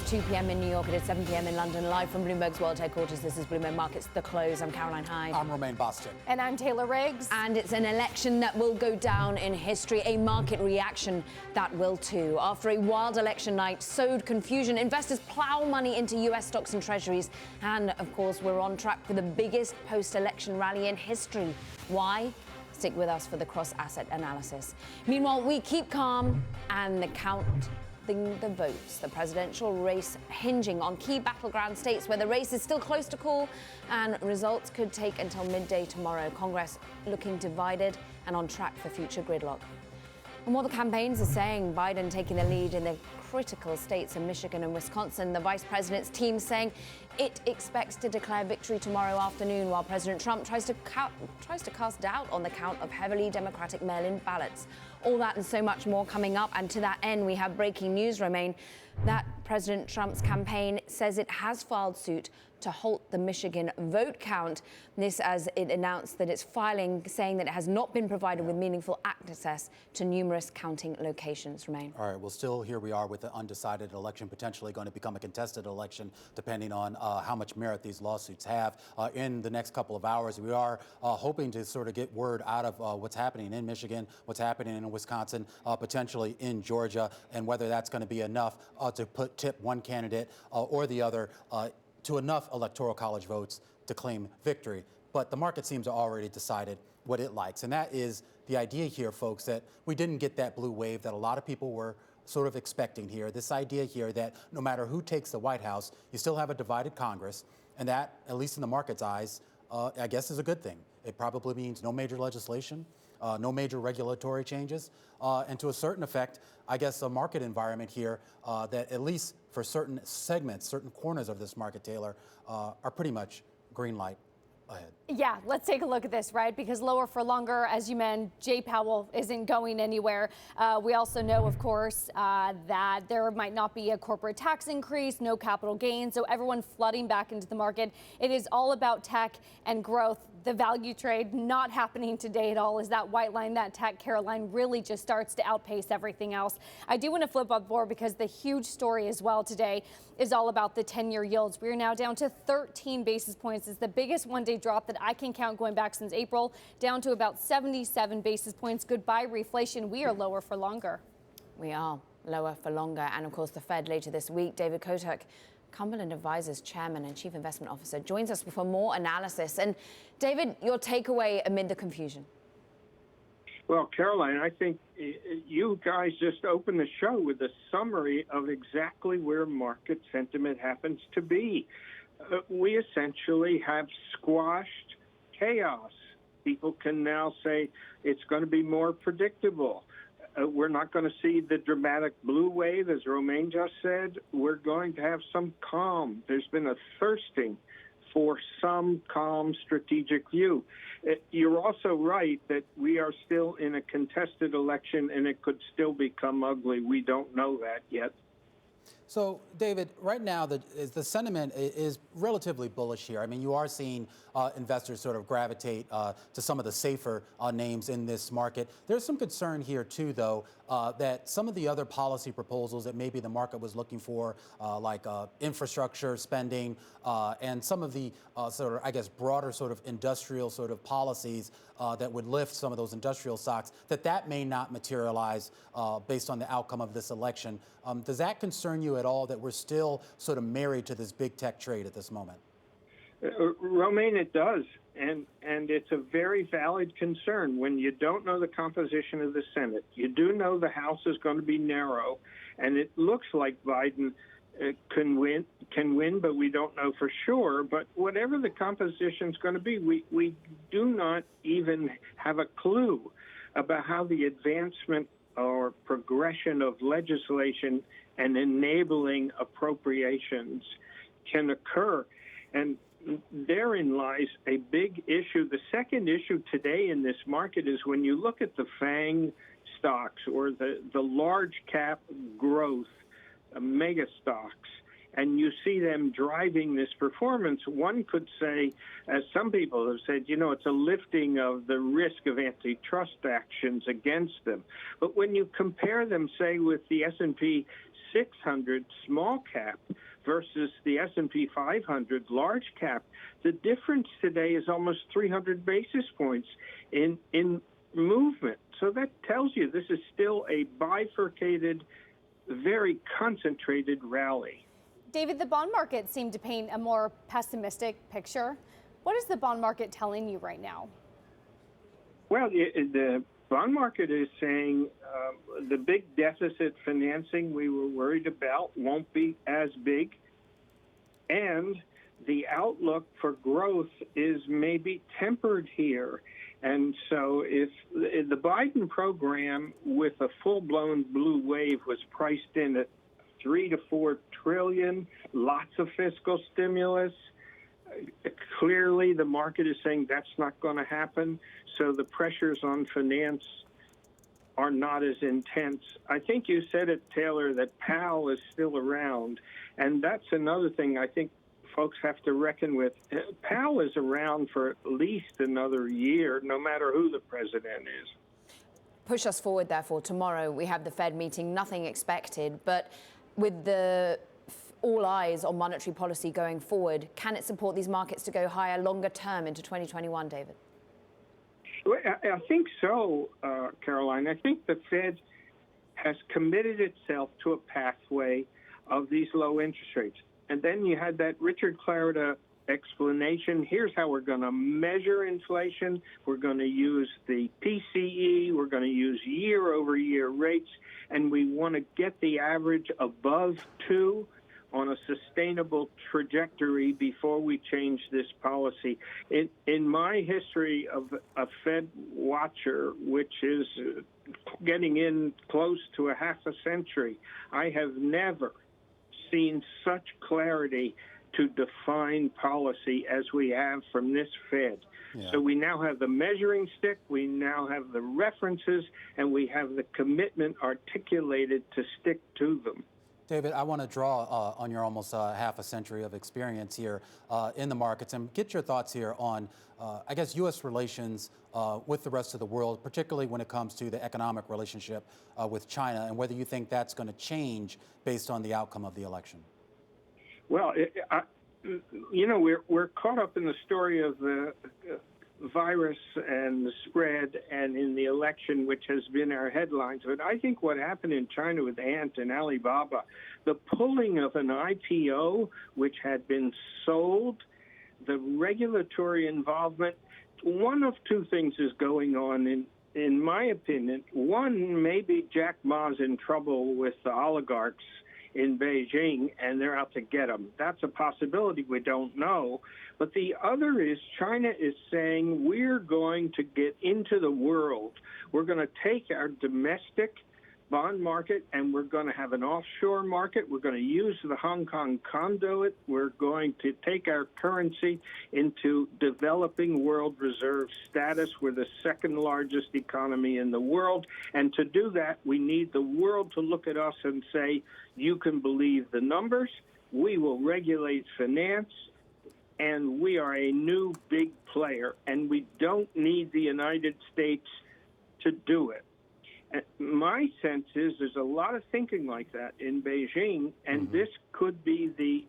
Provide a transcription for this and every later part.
2 p.m. in New York. It is 7 p.m. in London. Live from Bloomberg's World Headquarters, this is Bloomberg Markets The Close. I'm Caroline Hyde. I'm Romaine Bostick. And I'm Taylor Riggs. And it's an election that will go down in history, a market reaction that will too. After a wild election night sowed confusion, investors plow money into U.S. stocks and treasuries. And, of course, we're on track for the biggest post-election rally in history. Why? Stick with us for the cross-asset analysis. Meanwhile, we keep calm and the votes. The presidential race hinging on key battleground states where the race is still close to call and results could take until midday tomorrow. Congress looking divided and on track for future gridlock. And while the campaigns are saying Biden taking the lead in the critical states of Michigan and Wisconsin, the vice president's team saying it expects to declare victory tomorrow afternoon, while President Trump tries to cast doubt on the count of heavily Democratic mail-in ballots. All that and so much more coming up. And to that end, we have breaking news, Romaine, that President Trump's campaign says it has filed suit to halt the Michigan vote count. This as it announced that it's filing, saying that it has not been provided with meaningful access to numerous counting locations. Romaine. All right, well, still here we are with the undecided election, potentially going to become a contested election, depending on how much merit these lawsuits have. In the next couple of hours, we are hoping to sort of get word out of what's happening in Michigan, what's happening in Wisconsin, potentially in Georgia, and whether that's going to be enough to tip one candidate or the other to enough electoral college votes to claim victory. But the market seems to already decided what it likes. And that is the idea here, folks, that we didn't get that blue wave that a lot of people were sort of expecting here. This idea here that no matter who takes the White House, you still have a divided Congress. And that, at least in the market's eyes, I guess is a good thing. It probably means no major legislation, no major regulatory changes, and to a certain effect, I guess a market environment here that at least for certain segments, certain corners of this market, Taylor, are pretty much green light ahead. Yeah, let's take a look at this, right? Because lower for longer, as you mentioned, Jay Powell isn't going anywhere. We also know, of course, that there might not be a corporate tax increase, no capital gains, so everyone flooding back into the market. It is all about tech and growth. The value trade not happening today at all. Is that white line, that tech, Caroline, really just starts to outpace everything else. I do want to flip up more because the huge story as well today is all about the 10-year yields. We are now down to 13 basis points. It's the biggest one-day drop that I can count going back since April, down to about 77 basis points. Goodbye reflation. We are lower for longer. We are lower for longer. And of course, the Fed later this week. David Kotok, Cumberland Advisors Chairman and Chief Investment Officer, joins us for more analysis. And David, your takeaway amid the confusion? Well, Caroline, I think you guys just opened the show with a summary of exactly where market sentiment happens to be. We essentially have squashed chaos. People can now say it's going to be more predictable. We're not going to see the dramatic blue wave, as Romaine just said. We're going to have some calm. There's been a thirsting for some calm strategic view. You're also right that we are still in a contested election and it could still become ugly. We don't know that yet. So, David, right now the sentiment is relatively bullish here. I mean, you are seeing investors sort of gravitate to some of the safer names in this market. There's some concern here, too, though, that some of the other policy proposals that maybe the market was looking for, like infrastructure spending and some of the sort of, I guess, broader sort of industrial sort of policies that would lift some of those industrial stocks, that may not materialize based on the outcome of this election. Does that concern you at all, that we're still sort of married to this big tech trade at this moment? Romaine, it does. And it's a very valid concern when you don't know the composition of the Senate. You do know the House is going to be narrow, and it looks like Biden can win, but we don't know for sure. But whatever the composition is going to be, we do not even have a clue about how the advancement or progression of legislation and enabling appropriations can occur. And therein lies a big issue. The second issue today in this market is when you look at the FANG stocks or the large cap growth mega stocks, and you see them driving this performance, one could say, as some people have said, it's a lifting of the risk of antitrust actions against them. But when you compare them, say, with the S&P 600 small cap versus the S&P 500 large cap, the difference today is almost 300 basis points in movement. So that tells you this is still a bifurcated, very concentrated rally. David, the bond market seemed to paint a more pessimistic picture. What is the bond market telling you right now? Well, the bond market is saying the big deficit financing we were worried about won't be as big, and the outlook for growth is maybe tempered here. And so if the Biden program with a full-blown blue wave was priced in at 3 to 4 trillion, lots of fiscal stimulus, clearly the market is saying that's not going to happen. So the pressures on finance are not as intense. I think you said it, Taylor, that Powell is still around. And that's another thing I think folks have to reckon with. Powell is around for at least another year, no matter who the president is. Push us forward, therefore. Tomorrow we have the Fed meeting, nothing expected. But with the all eyes on monetary policy going forward, can it support these markets to go higher longer term into 2021, David? Well, I think so, Caroline. I think the Fed has committed itself to a pathway of these low interest rates. And then you had that Richard Clarida explanation. Here's how we're going to measure inflation. We're going to use the PCE. We're going to use year-over-year rates. And we want to get the average above 2 on a sustainable trajectory before we change this policy. In my history of a Fed watcher, which is getting in close to a half a century, I have never seen such clarity to define policy as we have from this Fed. Yeah. So we now have the measuring stick, we now have the references, and we have the commitment articulated to stick to them. David, I want to draw on your almost half a century of experience here in the markets and get your thoughts here on, I guess, U.S. relations with the rest of the world, particularly when it comes to the economic relationship with China, and whether you think that's going to change based on the outcome of the election. Well, we're caught up in the story of the virus and the spread and in the election, which has been our headlines. But I think what happened in China with Ant and Alibaba, the pulling of an IPO, which had been sold, the regulatory involvement, one of two things is going on in my opinion. One, maybe Jack Ma's in trouble with the oligarchs in Beijing, and they're out to get them. That's a possibility. We don't know. But the other is China is saying we're going to get into the world. We're going to take our domestic bond market and we're going to have an offshore market. We're going to use the Hong Kong conduit. We're going to take our currency into developing world reserve status. We're the second largest economy in the world. And to do that, we need the world to look at us and say, you can believe the numbers. We will regulate finance. And we are a new big player. And we don't need the United States to do it. My sense is there's a lot of thinking like that in Beijing, and this could be the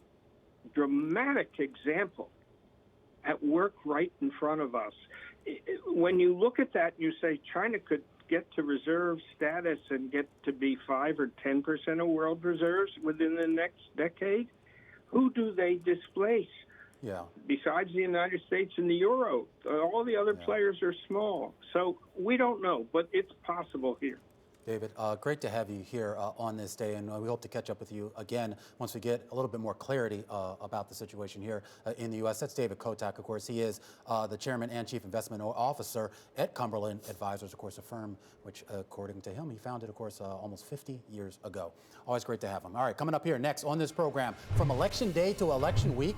dramatic example at work right in front of us. When you look at that, you say China could get to reserve status and get to be 5 or 10% of world reserves within the next decade. Who do they displace? Yeah. Besides the United States and the euro, all the other players are small. So we don't know, but it's possible here. David, great to have you here on this day, and we hope to catch up with you again once we get a little bit more clarity about the situation here in the U.S. That's David Kotok, of course. He is the chairman and chief investment officer at Cumberland Advisors, of course, a firm which, according to him, he founded, of course, almost 50 years ago. Always great to have him. All right, coming up here next on this program, from election day to election week,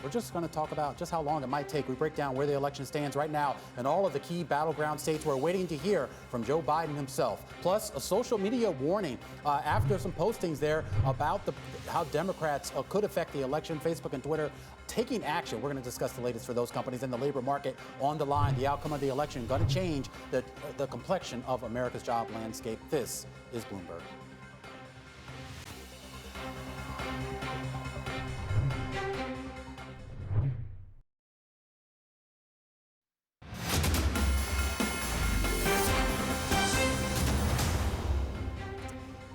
we're just going to talk about just how long it might take. We break down where the election stands right now in all of the key battleground states. We're waiting to hear from Joe Biden himself. Plus, a social media warning after some postings there about how Democrats could affect the election. Facebook and Twitter taking action. We're going to discuss the latest for those companies in the labor market on the line. The outcome of the election going to change the complexion of America's job landscape. This is Bloomberg.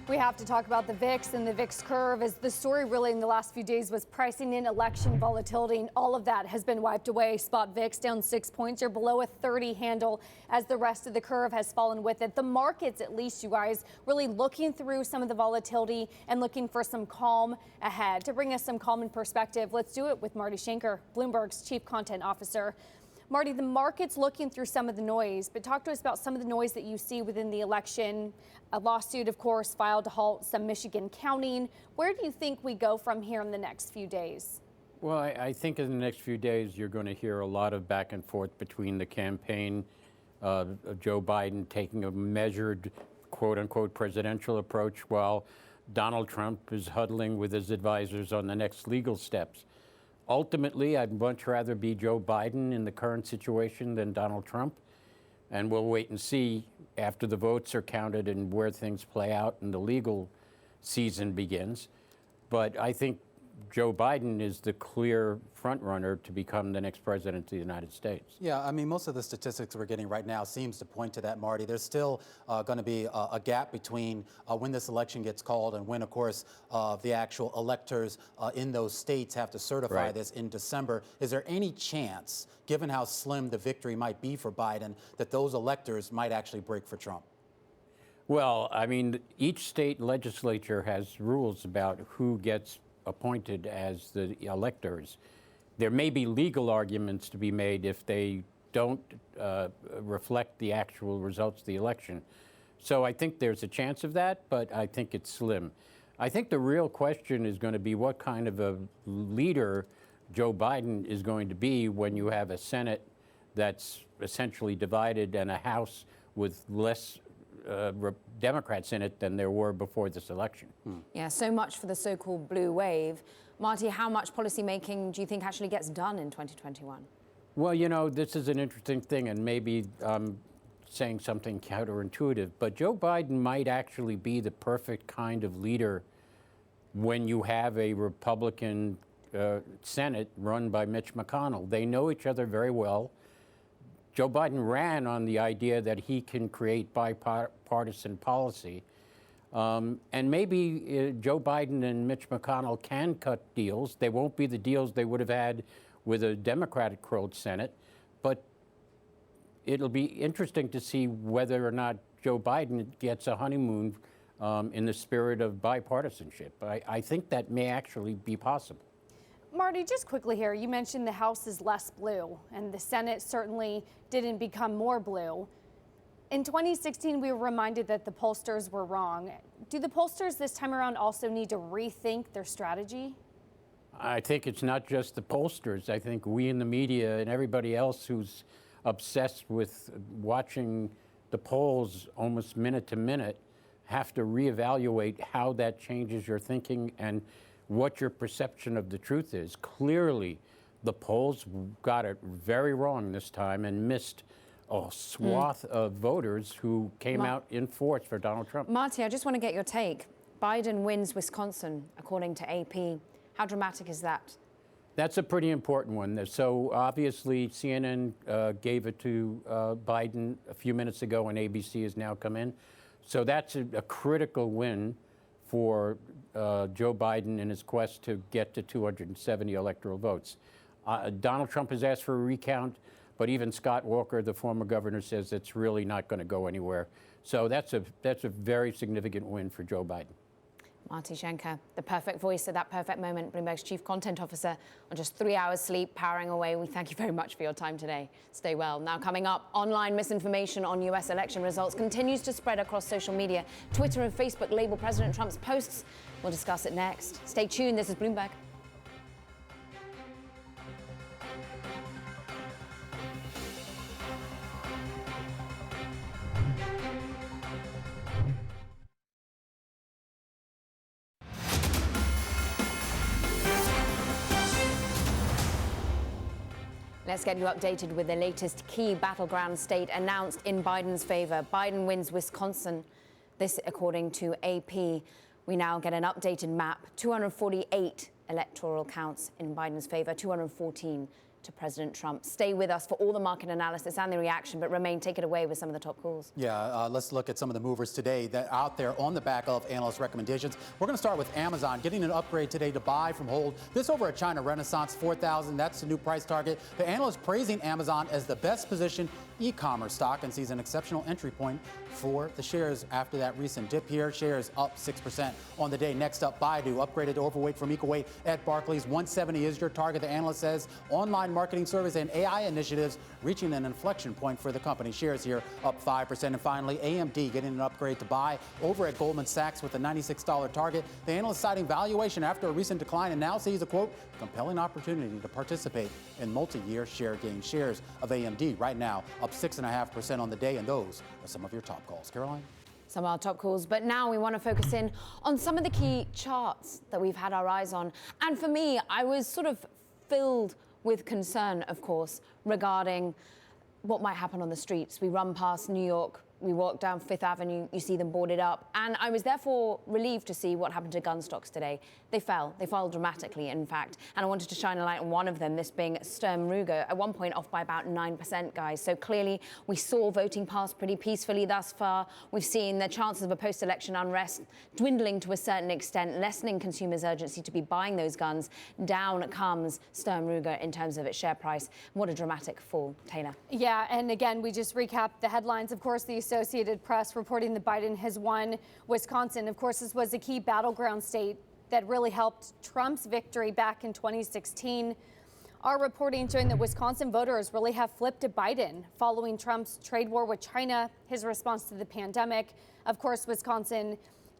We have to talk about the VIX and the VIX curve, as the story really in the last few days was pricing in election volatility, and all of that has been wiped away. Spot VIX down 6 points or below a 30 handle as the rest of the curve has fallen with it. The markets, at least, you guys, really looking through some of the volatility and looking for some calm ahead. To bring us some calm and perspective, let's do it with Marty Schenker, Bloomberg's Chief Content Officer. Marty, the market's looking through some of the noise, but talk to us about some of the noise that you see within the election. A lawsuit, of course, filed to halt some Michigan counting. Where do you think we go from here in the next few days? Well, I think in the next few days, you're going to hear a lot of back and forth between the campaign of Joe Biden taking a measured, quote unquote, presidential approach, while Donald Trump is huddling with his advisors on the next legal steps. Ultimately, I'd much rather be Joe Biden in the current situation than Donald Trump. And we'll wait and see after the votes are counted and where things play out and the legal season begins. But I think Joe Biden is the clear front runner to become the next president of the United States. Yeah, I mean, most of the statistics we're getting right now seems to point to that, Marty. There's still going to be a gap between when this election gets called and when, of course, the actual electors in those states have to certify this in December. Is there any chance, given how slim the victory might be for Biden, that those electors might actually break for Trump? Well, I mean, each state legislature has rules about who gets appointed as the electors. There may be legal arguments to be made if they don't reflect the actual results of the election. So I think there's a chance of that, but I think it's slim. I think the real question is going to be what kind of a leader Joe Biden is going to be when you have a Senate that's essentially divided and a House with less Democrats in it than there were before this election. Yeah, so much for the so-called blue wave. Marty, how much policy making do you think actually gets done in 2021? Well, you know, this is an interesting thing, and maybe I'm saying something counterintuitive, but Joe Biden might actually be the perfect kind of leader when you have a Republican Senate run by Mitch McConnell. They know each other very well. Joe Biden ran on the idea that he can create bipartisan policy. And maybe Joe Biden and Mitch McConnell can cut deals. They won't be the deals they would have had with a Democratic-controlled Senate. But it'll be interesting to see whether or not Joe Biden gets a honeymoon in the spirit of bipartisanship. I think that may actually be possible. Marty, just quickly here, you mentioned the House is less blue, and the Senate certainly didn't become more blue. In 2016, we were reminded that the pollsters were wrong. Do the pollsters this time around also need to rethink their strategy? I think it's not just the pollsters. I think we in the media and everybody else who's obsessed with watching the polls almost minute to minute have to reevaluate how that changes your thinking and what your perception of the truth is. Clearly, the polls got it very wrong this time and missed a swath of voters who came out in force for Donald Trump. Marty, I just want to get your take. Biden wins Wisconsin, according to AP. How dramatic is that? That's a pretty important one. So obviously, CNN gave it to Biden a few minutes ago, and ABC has now come in. So that's a critical win for Joe Biden in his quest to get to 270 electoral votes. Donald Trump has asked for a recount, but even Scott Walker, the former governor, says it's really not going to go anywhere. So that's a very significant win for Joe Biden. Marty Schenker, the perfect voice at that perfect moment, Bloomberg's Chief Content Officer, on just 3 hours sleep, powering away. We thank you very much for your time today. Stay well. Now coming up, online misinformation on U.S. election results continues to spread across social media. Twitter and Facebook label President Trump's posts. We'll discuss it next. Stay tuned. This is Bloomberg. Let's get you updated with the latest key battleground state announced in Biden's favor. Biden wins Wisconsin. This, according to AP. We now get an updated map. 248 electoral counts in Biden's favor, 214 to President Trump. Stay with us for all the market analysis and the reaction, but Romaine, take it away with some of the top calls. Yeah, let's look at some of the movers today that are out there on the back of analyst recommendations. We're going to start with Amazon, getting an upgrade today to buy from hold. This over at China Renaissance, 4,000. That's the new price target. The analyst praising Amazon as the best positioned e-commerce stock and sees an exceptional entry point for the shares after that recent dip here. Shares up 6% on the day. Next up, Baidu, upgraded to overweight from equal weight at Barclays. 170 is your target, the analyst says. Online marketing service and AI initiatives reaching an inflection point for the company. Shares here up 5%. And finally, AMD getting an upgrade to buy over at Goldman Sachs with a $96 target. The analyst citing valuation after a recent decline and now sees a, quote, compelling opportunity to participate in multi-year share gain. Shares of AMD right now up 6.5% on the day. And those are some of your top calls. Caroline? Some of our top calls, but now we want to focus in on some of the key charts that we've had our eyes on. And for me, I was sort of filled with concern, of course, regarding what might happen on the streets. We run past New York, we walk down Fifth Avenue, you see them boarded up. And I was therefore relieved to see what happened to gun stocks today. They fell dramatically, in fact. And I wanted to shine a light on one of them, this being Sturm Ruger, at one point off by about 9%, guys. So clearly we saw voting pass pretty peacefully thus far. We've seen the chances of a post-election unrest dwindling to a certain extent, lessening consumers' urgency to be buying those guns. Down comes Sturm Ruger in terms of its share price. What a dramatic fall, Taylor. Yeah, and again, we just recapped the headlines. Of course, the Associated Press reporting that Biden has won Wisconsin. Of course, this was a key battleground state that really helped Trump's victory back in 2016. Our reporting showing that Wisconsin voters really have flipped to Biden following Trump's trade war with China, his response to the pandemic. Of course, Wisconsin,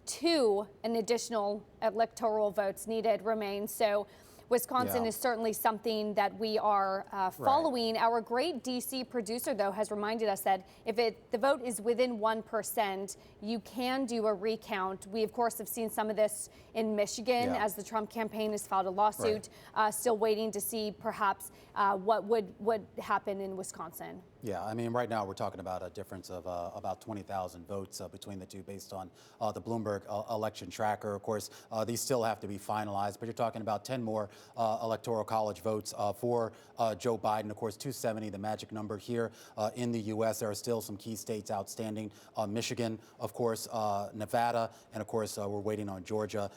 2 additional electoral votes needed remain. So Wisconsin is certainly something that we are following. Right. Our great D.C. producer, though, has reminded us that if the vote is within 1%, you can do a recount. We, of course, have seen some of this in Michigan as the Trump campaign has filed a lawsuit. Right. Still waiting to see perhaps what would happen in Wisconsin. Yeah, I mean, right now we're talking about a difference of about 20,000 votes between the two based on the Bloomberg election tracker. Of course, these still have to be finalized, but you're talking about 10 more electoral college votes for Joe Biden. Of course, 270, the magic number here in the U.S. There are still some key states outstanding. Michigan, of course, Nevada, and of course, we're waiting on Georgia,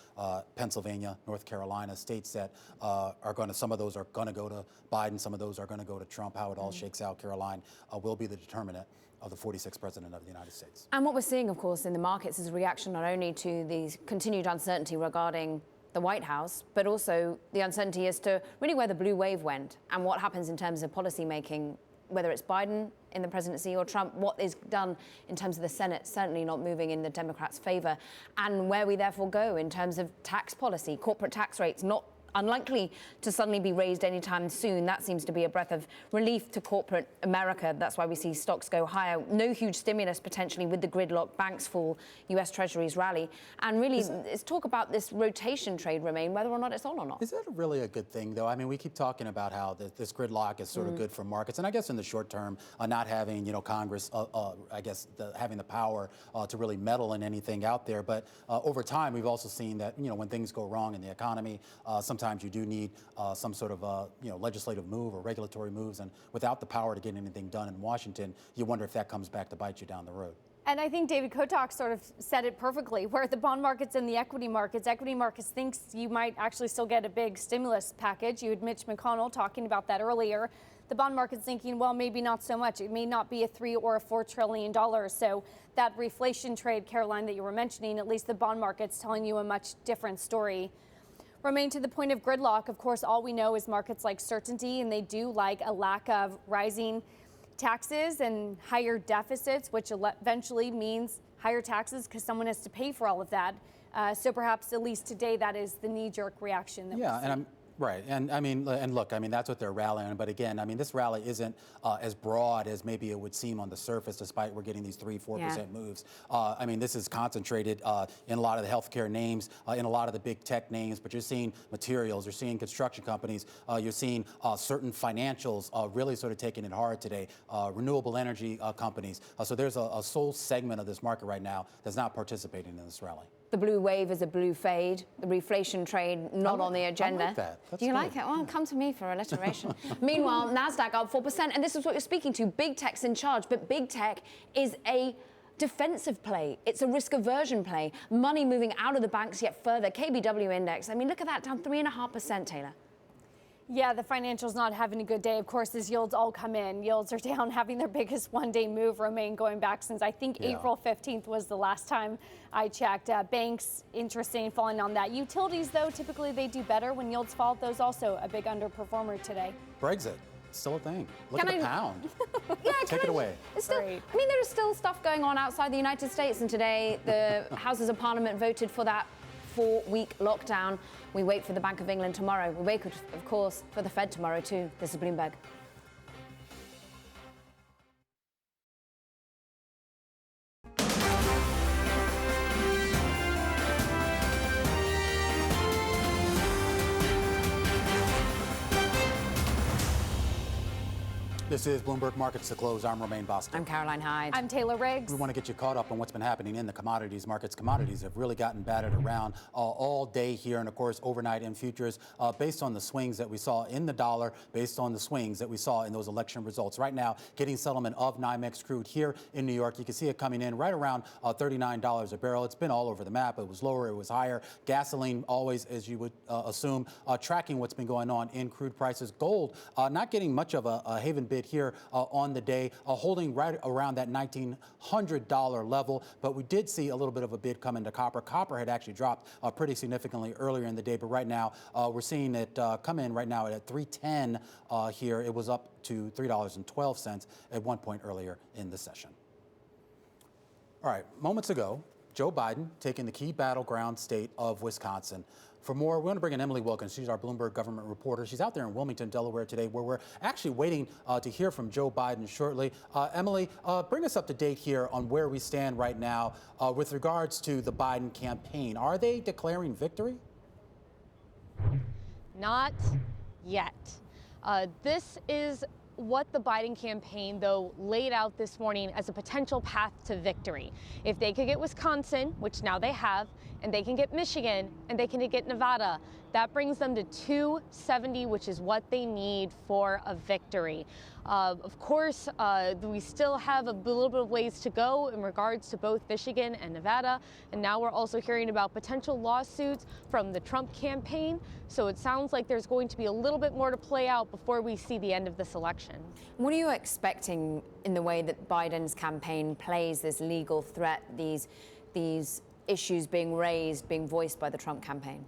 Pennsylvania, North Carolina, states that are going to, some of those are going to go to Biden, some of those are going to go to Trump. How it all shakes out, Caroline, will be the determinant of the 46th president of the United States. And what we're seeing, of course, in the markets is a reaction not only to the continued uncertainty regarding the White House, but also the uncertainty as to really where the blue wave went and what happens in terms of policy making, whether it's Biden in the presidency or Trump, what is done in terms of the Senate, certainly not moving in the Democrats' favor, and where we therefore go in terms of tax policy, corporate tax rates, not unlikely to suddenly be raised anytime soon. That seems to be a breath of relief to corporate America. That's why we see stocks go higher. No huge stimulus potentially with the gridlock, banks fall, US Treasuries rally. And really, it's talk about this rotation trade, Romaine, whether or not it's on or not. Is that really a good thing, though? I mean, we keep talking about how this gridlock is sort of good for markets. And I guess in the short term, not having, Congress, I guess, having the power to really meddle in anything out there. But over time, we've also seen that, when things go wrong in the economy, sometimes you do need some sort of legislative move or regulatory moves, and without the power to get anything done in Washington, you wonder if that comes back to bite you down the road. And I think David Kotok sort of said it perfectly, where the bond markets and the equity markets thinks you might actually still get a big stimulus package. You had Mitch McConnell talking about that earlier. The bond market's thinking, well, maybe not so much. It may not be a $3 or a $4 trillion. So that reflation trade, Caroline, that you were mentioning, at least the bond market's telling you a much different story. Romaine, to the point of gridlock, of course, all we know is markets like certainty, and they do like a lack of rising taxes and higher deficits, which eventually means higher taxes because someone has to pay for all of that. So perhaps, at least today, that is the knee-jerk reaction that we see. Right, and I mean, and look, I mean, that's what they're rallying on. But again, I mean, this rally isn't as broad as maybe it would seem on the surface, despite we're getting these 3-4% moves. I mean, this is concentrated in a lot of the healthcare names, in a lot of the big tech names. But you're seeing materials, you're seeing construction companies, you're seeing certain financials really sort of taking it hard today. Renewable energy companies. So there's a sole segment of this market right now that's not participating in this rally. The blue wave is a blue fade. The reflation trade not on the agenda. I like that. That's Do you good. like it? Well, come to me for alliteration. Meanwhile, NASDAQ up 4%, and this is what you're speaking to. Big tech's in charge, but big tech is a defensive play. It's a risk aversion play. Money moving out of the banks yet further. KBW index, I mean, look at that, down 3.5%, Taylor. Yeah, the financials not having a good day. Of course, as yields all come in, yields are down, having their biggest one-day move, Romaine, going back since I think April 15th was the last time I checked. Banks, interesting, falling on that. Utilities, though, typically they do better when yields fall. Those also a big underperformer today. Brexit, still a thing. Look at the pound. Yeah, Take it away. It's still, I mean, there is still stuff going on outside the United States, and today the Houses of Parliament voted for that 4-week lockdown. We wait for the Bank of England tomorrow. We wait, of course, for the Fed tomorrow too. This is Bloomberg. This is Bloomberg Markets to Close. I'm Romaine Bostick. I'm Caroline Hyde. I'm Taylor Riggs. We want to get you caught up on what's been happening in the commodities markets. Commodities have really gotten battered around all day here, and of course overnight in futures, based on the swings that we saw in the dollar, based on the swings that we saw in those election results. Right now, getting settlement of NYMEX crude here in New York. You can see it coming in right around $39 a barrel. It's been all over the map. It was lower, it was higher. Gasoline always, as you would assume, tracking what's been going on in crude prices. Gold not getting much of a haven bid here on the day, holding right around that $1,900 level. But we did see a little bit of a bid come into copper. Copper had actually dropped pretty significantly earlier in the day, but right now we're seeing it come in right now at $3.10 here. It was up to $3.12 at one point earlier in the session. All right, moments ago, Joe Biden taking the key battleground state of Wisconsin. For more, we want to bring in Emily Wilkins. She's our Bloomberg government reporter. She's out there in Wilmington, Delaware today, where we're actually waiting to hear from Joe Biden shortly. Emily, bring us up to date here on where we stand right now with regards to the Biden campaign. Are they declaring victory? Not yet. This is what the Biden campaign, though, laid out this morning as a potential path to victory. If they could get Wisconsin, which now they have, and they can get Michigan, and they can get Nevada, that brings them to 270, which is what they need for a victory. Of course, we still have a little bit of ways to go in regards to both Michigan and Nevada. And now we're also hearing about potential lawsuits from the Trump campaign. So it sounds like there's going to be a little bit more to play out before we see the end of this election. What are you expecting in the way that Biden's campaign plays this legal threat, these issues being raised, being voiced by the Trump campaign?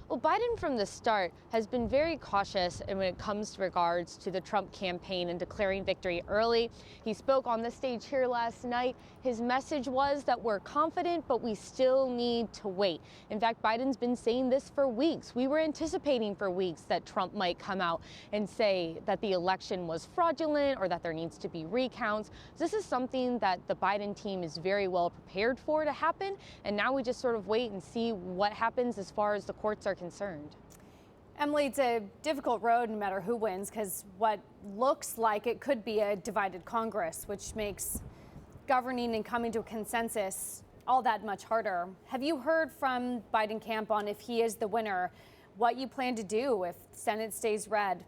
Well, Biden from the start has been very cautious when it comes to regards to the Trump campaign and declaring victory early. He spoke on the stage here last night. His message was that we're confident, but we still need to wait. In fact, Biden's been saying this for weeks. We were anticipating for weeks that Trump might come out and say that the election was fraudulent or that there needs to be recounts. This is something that the Biden team is very well prepared for to happen. And now we just sort of wait and see what happens as far as the courts are concerned. Emily, it's a difficult road no matter who wins, because what looks like it could be a divided Congress, which makes governing and coming to a consensus all that much harder. Have you heard from Biden camp on, if he is the winner, what you plan to do if the Senate stays red?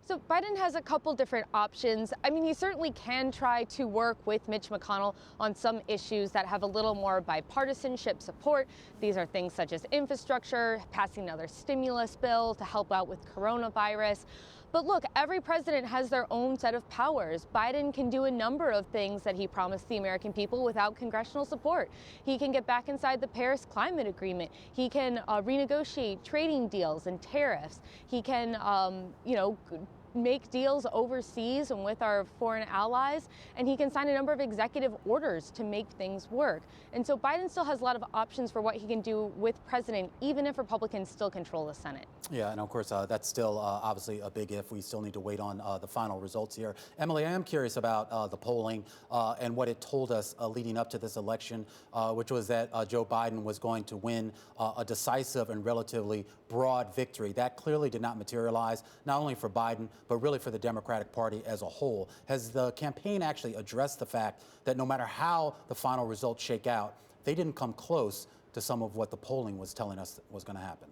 So Biden has a couple different options. I mean, he certainly can try to work with Mitch McConnell on some issues that have a little more bipartisanship support. These are things such as infrastructure, passing another stimulus bill to help out with coronavirus. But look, every president has their own set of powers. Biden can do a number of things that he promised the American people without congressional support. He can get back inside the Paris Climate Agreement. He can renegotiate trading deals and tariffs. He can, make deals overseas and with our foreign allies, and he can sign a number of executive orders to make things work. And so Biden still has a lot of options for what he can do with president, even if Republicans still control the Senate. Yeah, and of course, that's still obviously a big if. We still need to wait on the final results here. Emily, I am curious about the polling and what it told us leading up to this election, which was that Joe Biden was going to win a decisive and relatively broad victory. That clearly did not materialize, not only for Biden, but really for the Democratic Party as a whole. Has the campaign actually addressed the fact that no matter how the final results shake out, they didn't come close to some of what the polling was telling us was going to happen?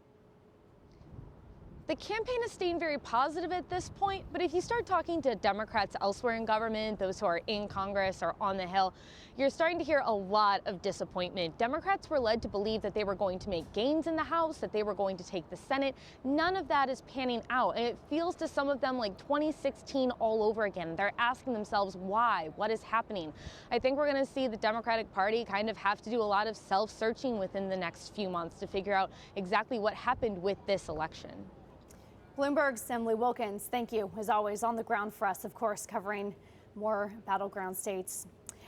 The campaign is staying very positive at this point, but if you start talking to Democrats elsewhere in government, those who are in Congress or on the Hill, you're starting to hear a lot of disappointment. Democrats were led to believe that they were going to make gains in the House, that they were going to take the Senate. None of that is panning out, and it feels to some of them like 2016 all over again. They're asking themselves why, what is happening? I think we're going to see the Democratic Party kind of have to do a lot of self-searching within the next few months to figure out exactly what happened with this election. Bloomberg's Emily Wilkins, thank you, as always, on the ground for us, of course, covering more battleground states.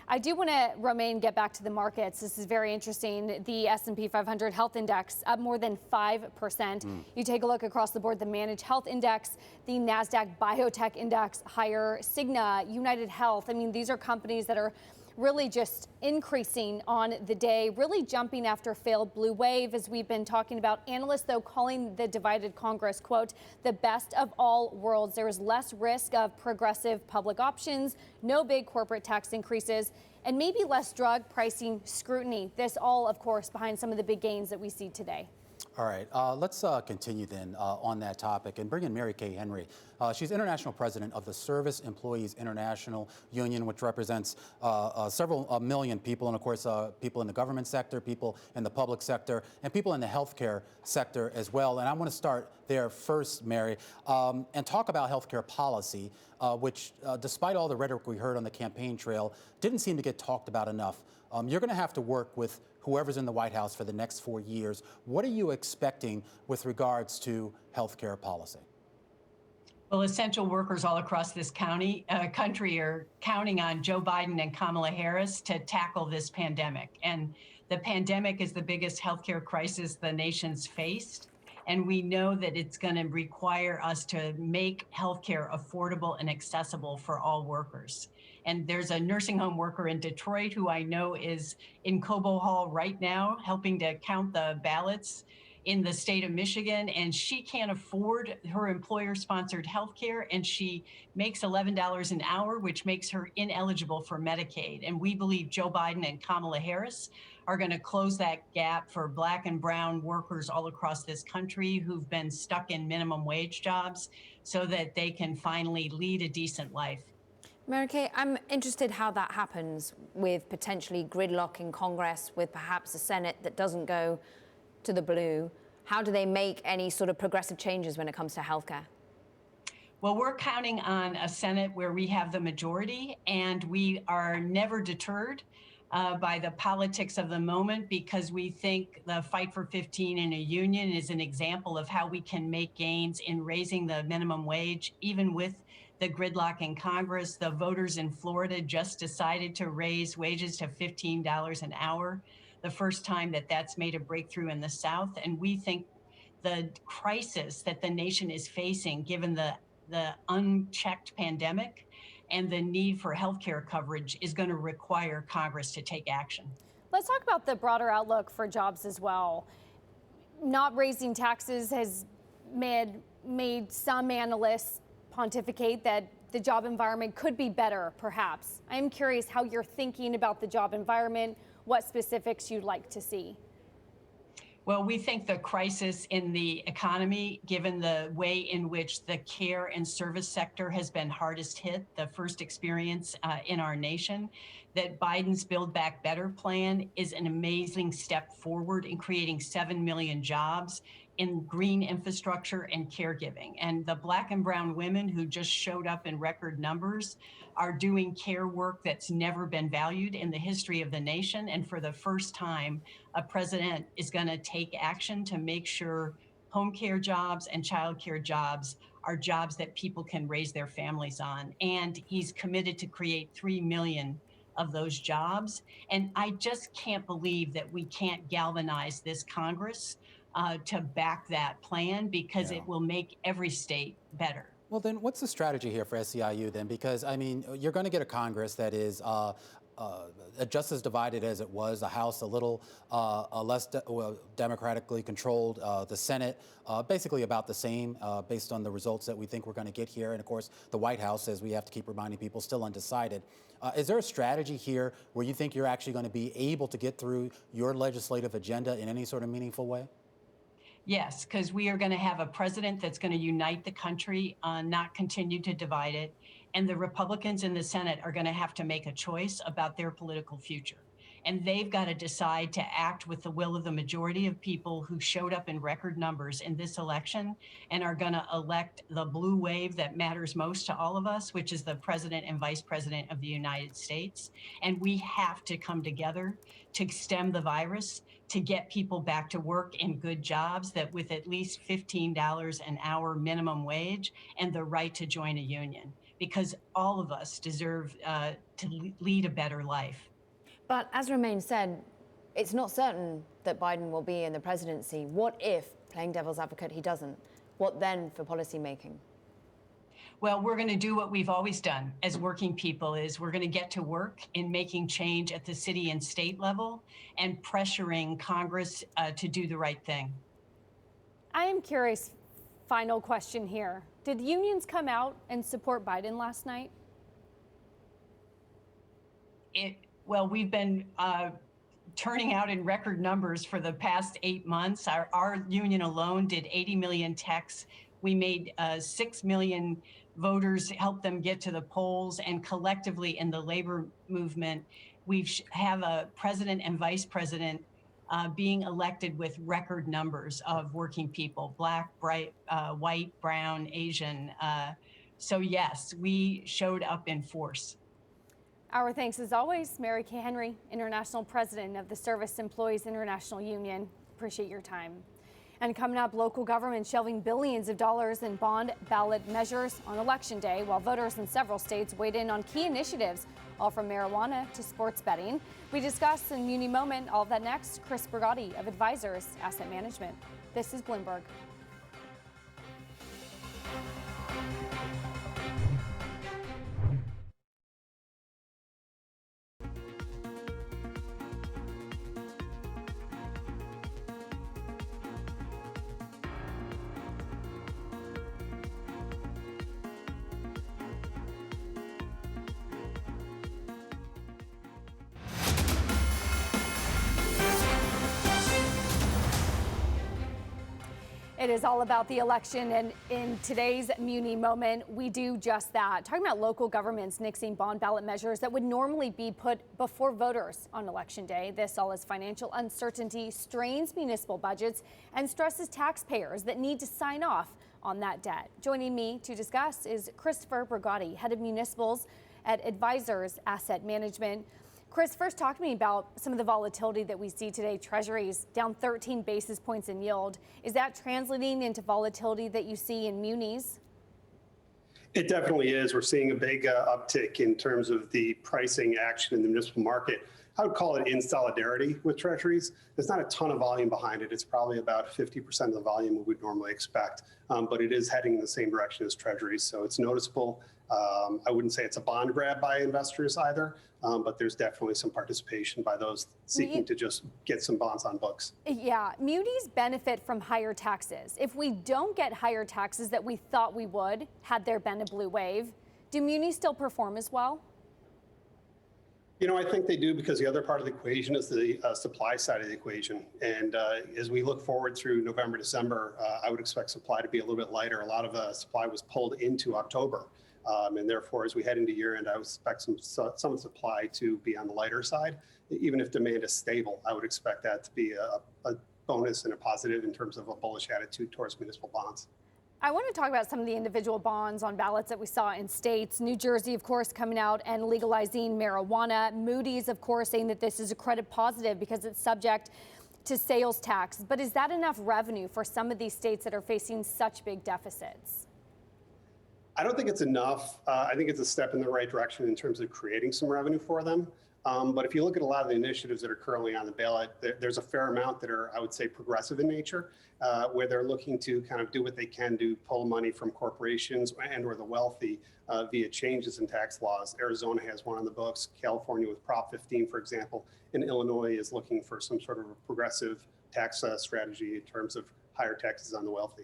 I do want to, Romaine, get back to the markets. This is very interesting. The S&P 500 Health Index up more than 5%. You take a look across the board, the Managed Health Index, the NASDAQ Biotech Index higher, Cigna, United Health. I mean, these are companies that are really just increasing on the day, really jumping after failed blue wave, as we've been talking about. Analysts, though, calling the divided Congress, quote, the best of all worlds. There is less risk of progressive public options, no big corporate tax increases, and maybe less drug pricing scrutiny. This all, of course, behind some of the big gains that we see today. All right, let's continue then on that topic and bring in Mary Kay Henry. She's international president of the Service Employees International Union, which represents several million people, and of course, people in the government sector, people in the public sector, and people in the healthcare sector as well. And I want to start there first, Mary, and talk about healthcare policy, which, despite all the rhetoric we heard on the campaign trail, didn't seem to get talked about enough. You're going to have to work with whoever's in the White House for the next 4 years. What are you expecting with regards to healthcare policy? Well, essential workers all across this country are counting on Joe Biden and Kamala Harris to tackle this pandemic. And the pandemic is the biggest healthcare crisis the nation's faced. And we know that it's going to require us to make healthcare affordable and accessible for all workers. And there's a nursing home worker in Detroit who I know is in Cobo Hall right now helping to count the ballots in the state of Michigan, and she can't afford her employer-sponsored health care, and she makes $11 an hour, which makes her ineligible for Medicaid. And we believe Joe Biden and Kamala Harris are going to close that gap for Black and brown workers all across this country who've been stuck in minimum wage jobs so that they can finally lead a decent life. Mary Kay, I'm interested how that happens with potentially gridlock in Congress, with perhaps a Senate that doesn't go to the blue. How do they make any sort of progressive changes when it comes to healthcare? Well, we're counting on a Senate where we have the majority, and we are never deterred by the politics of the moment, because we think the fight for 15 in a union is an example of how we can make gains in raising the minimum wage, even with the gridlock in Congress. The voters in Florida just decided to raise wages to $15 an hour, the first time that that's made a breakthrough in the South. And we think the crisis that the nation is facing, given the unchecked pandemic and the need for healthcare coverage, is going to require Congress to take action. Let's talk about the broader outlook for jobs as well. Not raising taxes has made some analysts pontificate that the job environment could be better, perhaps. I'm curious how you're thinking about the job environment, what specifics you'd like to see. Well, we think the crisis in the economy, given the way in which the care and service sector has been hardest hit, the first experience in our nation, that Biden's Build Back Better plan is an amazing step forward in creating 7 million jobs in green infrastructure and caregiving. And the Black and brown women who just showed up in record numbers are doing care work that's never been valued in the history of the nation. And for the first time, a president is going to take action to make sure home care jobs and child care jobs are jobs that people can raise their families on. And he's committed to create 3 million of those jobs. And I just can't believe that we can't galvanize this Congress to back that plan, because it will make every state better. Well, then what's the strategy here for SEIU then? Because, I mean, you're going to get a Congress that is just as divided as it was, the House a little less democratically controlled, the Senate basically about the same based on the results that we think we're going to get here. And of course, the White House, as we have to keep reminding people, still undecided. Is there a strategy here where you think you're actually going to be able to get through your legislative agenda in any sort of meaningful way? Yes, because we are going to have a president that's going to unite the country, not continue to divide it. And the Republicans in the Senate are going to have to make a choice about their political future. And they've got to decide to act with the will of the majority of people who showed up in record numbers in this election and are going to elect the blue wave that matters most to all of us, which is the president and vice president of the United States. And we have to come together to stem the virus, to get people back to work in good jobs that with at least $15 an hour minimum wage and the right to join a union, because all of us deserve to lead a better life. But as Romaine said, it's not certain that Biden will be in the presidency. What if, playing devil's advocate, he doesn't? What then for policy making? Well, we're going to do what we've always done as working people, is we're going to get to work in making change at the city and state level and pressuring Congress to do the right thing. I am curious, final question here. Did unions come out and support Biden last night? Well, we've been turning out in record numbers for the past 8 months. Our union alone did 80 million texts. We made 6 million voters, help them get to the polls, and collectively in the labor movement, we have a president and vice president being elected with record numbers of working people, Black, white, brown, Asian. So yes, we showed up in force. Our thanks as always, Mary Kay Henry, International President of the Service Employees International Union. Appreciate your time. And coming up, local government shelving billions of dollars in bond ballot measures on Election Day, while voters in several states weighed in on key initiatives, all from marijuana to sports betting. We discuss in Muni Moment, all of that next. Chris Brigati of Advisors Asset Management. This is Bloomberg. It is all about the election, and in today's Muni Moment, we do just that. Talking about local governments nixing bond ballot measures that would normally be put before voters on Election Day. This all as financial uncertainty strains municipal budgets and stresses taxpayers that need to sign off on that debt. Joining me to discuss is Christopher Brigati, head of municipals at Advisors Asset Management. Chris, first talk to me about some of the volatility that we see today. Treasuries down 13 basis points in yield. Is that translating into volatility that you see in munis? It definitely is. We're seeing a big uptick in terms of the pricing action in the municipal market. I would call it in solidarity with treasuries. There's not a ton of volume behind it. It's probably about 50% of the volume we would normally expect, but it is heading in the same direction as treasuries. So it's noticeable. I wouldn't say it's a bond grab by investors either, but there's definitely some participation by those seeking to just get some bonds on books. Yeah, munis benefit from higher taxes. If we don't get higher taxes that we thought we would, had there been a blue wave, do munis still perform as well? You know, I think they do, because the other part of the equation is the supply side of the equation. And as we look forward through November, December, I would expect supply to be a little bit lighter. A lot of supply was pulled into October. And therefore, as we head into year end, I would expect some supply to be on the lighter side. Even if demand is stable, I would expect that to be a bonus and a positive in terms of a bullish attitude towards municipal bonds. I want to talk about some of the individual bonds on ballots that we saw in states. New Jersey, of course, coming out and legalizing marijuana. Moody's, of course, saying that this is a credit positive because it's subject to sales tax. But is that enough revenue for some of these states that are facing such big deficits? I don't think it's enough. I think it's a step in the right direction in terms of creating some revenue for them. But if you look at a lot of the initiatives that are currently on the ballot, there's a fair amount that are, I would say, progressive in nature, where they're looking to kind of do what they can to pull money from corporations and or the wealthy via changes in tax laws. Arizona has one on the books, California with Prop 15, for example, and Illinois is looking for some sort of a progressive tax strategy in terms of higher taxes on the wealthy.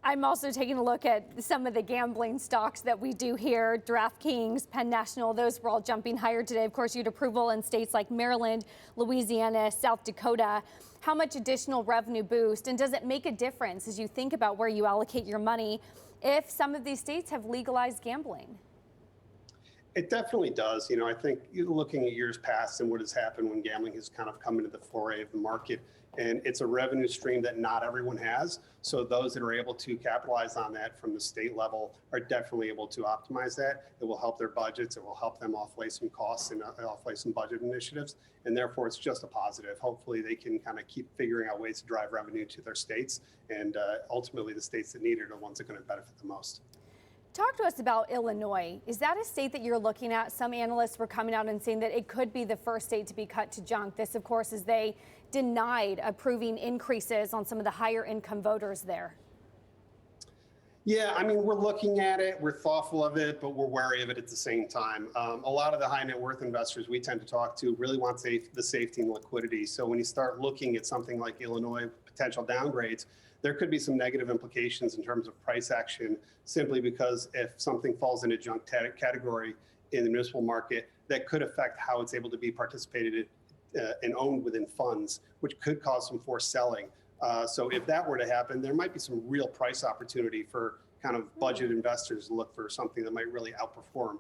I'm also taking a look at some of the gambling stocks that we do here. DraftKings, Penn National, those were all jumping higher today. Of course, you had approval in states like Maryland, Louisiana, South Dakota. How much additional revenue boost? And does it make a difference as you think about where you allocate your money if some of these states have legalized gambling? It definitely does. You know, I think looking at years past and what has happened when gambling has kind of come into the foray of the market, and it's a revenue stream that not everyone has. So those that are able to capitalize on that from the state level are definitely able to optimize that. It will help their budgets. It will help them offlay some costs and offlay some budget initiatives. And therefore, it's just a positive. Hopefully, they can kind of keep figuring out ways to drive revenue to their states. And ultimately, the states that need it are the ones that are going to benefit the most. Talk to us about Illinois. Is that a state that you're looking at? Some analysts were coming out and saying that it could be the first state to be cut to junk. This, of course, is they denied approving increases on some of the higher income voters there. Yeah, I mean, we're looking at it, we're thoughtful of it, but we're wary of it at the same time. A lot of the high net worth investors we tend to talk to really want the safety and liquidity. So when you start looking at something like Illinois, potential downgrades, there could be some negative implications in terms of price action, simply because if something falls into junk category in the municipal market, that could affect how it's able to be participated and owned within funds, which could cause some forced selling. So if that were to happen, there might be some real price opportunity for kind of budget investors to look for something that might really outperform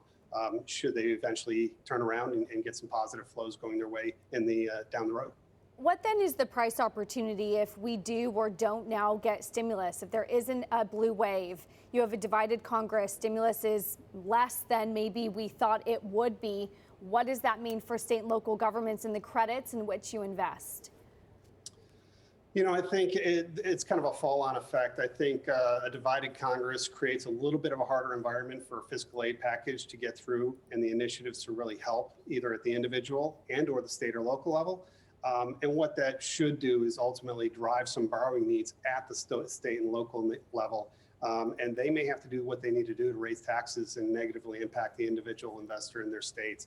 should they eventually turn around and get some positive flows going their way in the down the road. What then is the price opportunity if we do or don't now get stimulus? If there isn't a blue wave, you have a divided Congress, stimulus is less than maybe we thought it would be. What does that mean for state and local governments and the credits in which you invest? You know, I think it's kind of a fall-on effect. I think a divided Congress creates a little bit of a harder environment for a fiscal aid package to get through and the initiatives to really help either at the individual and or the state or local level. And what that should do is ultimately drive some borrowing needs at the state and local level. And they may have to do what they need to do to raise taxes and negatively impact the individual investor in their states.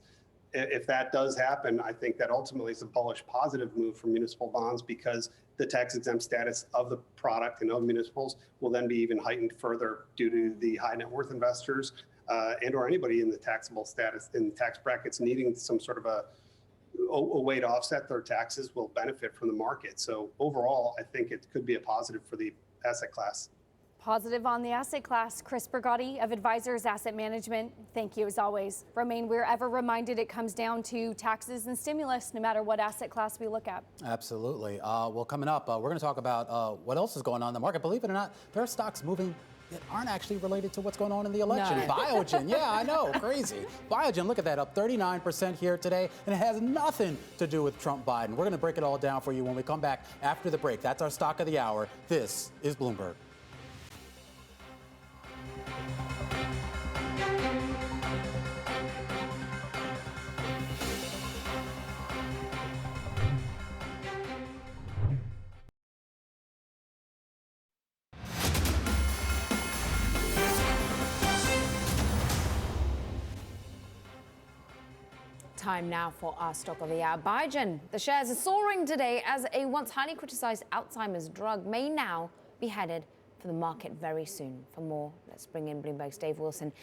If that does happen, I think that ultimately is a bullish positive move for municipal bonds, because the tax exempt status of the product and of municipals will then be even heightened further due to the high net worth investors and or anybody in the taxable status in tax brackets needing some sort of a way to offset their taxes will benefit from the market. So overall, I think it could be a positive for the asset class. Positive on the asset class. Chris Brigati of Advisors Asset Management, thank you as always. Romaine, we're ever reminded it comes down to taxes and stimulus, no matter what asset class we look at. Absolutely. Well, coming up, we're going to talk about what else is going on in the market. Believe it or not, there are stocks moving that aren't actually related to what's going on in the election. No. Biogen, yeah, I know, crazy. Biogen, look at that, up 39% here today, and it has nothing to do with Trump Biden. We're going to break it all down for you when we come back after the break. That's our stock of the hour. This is Bloomberg. Time now for our stock of the hour. Biogen, the shares are soaring today as a once highly criticized Alzheimer's drug may now be headed for the market very soon. For more, let's bring in Bloomberg's Dave Wilson.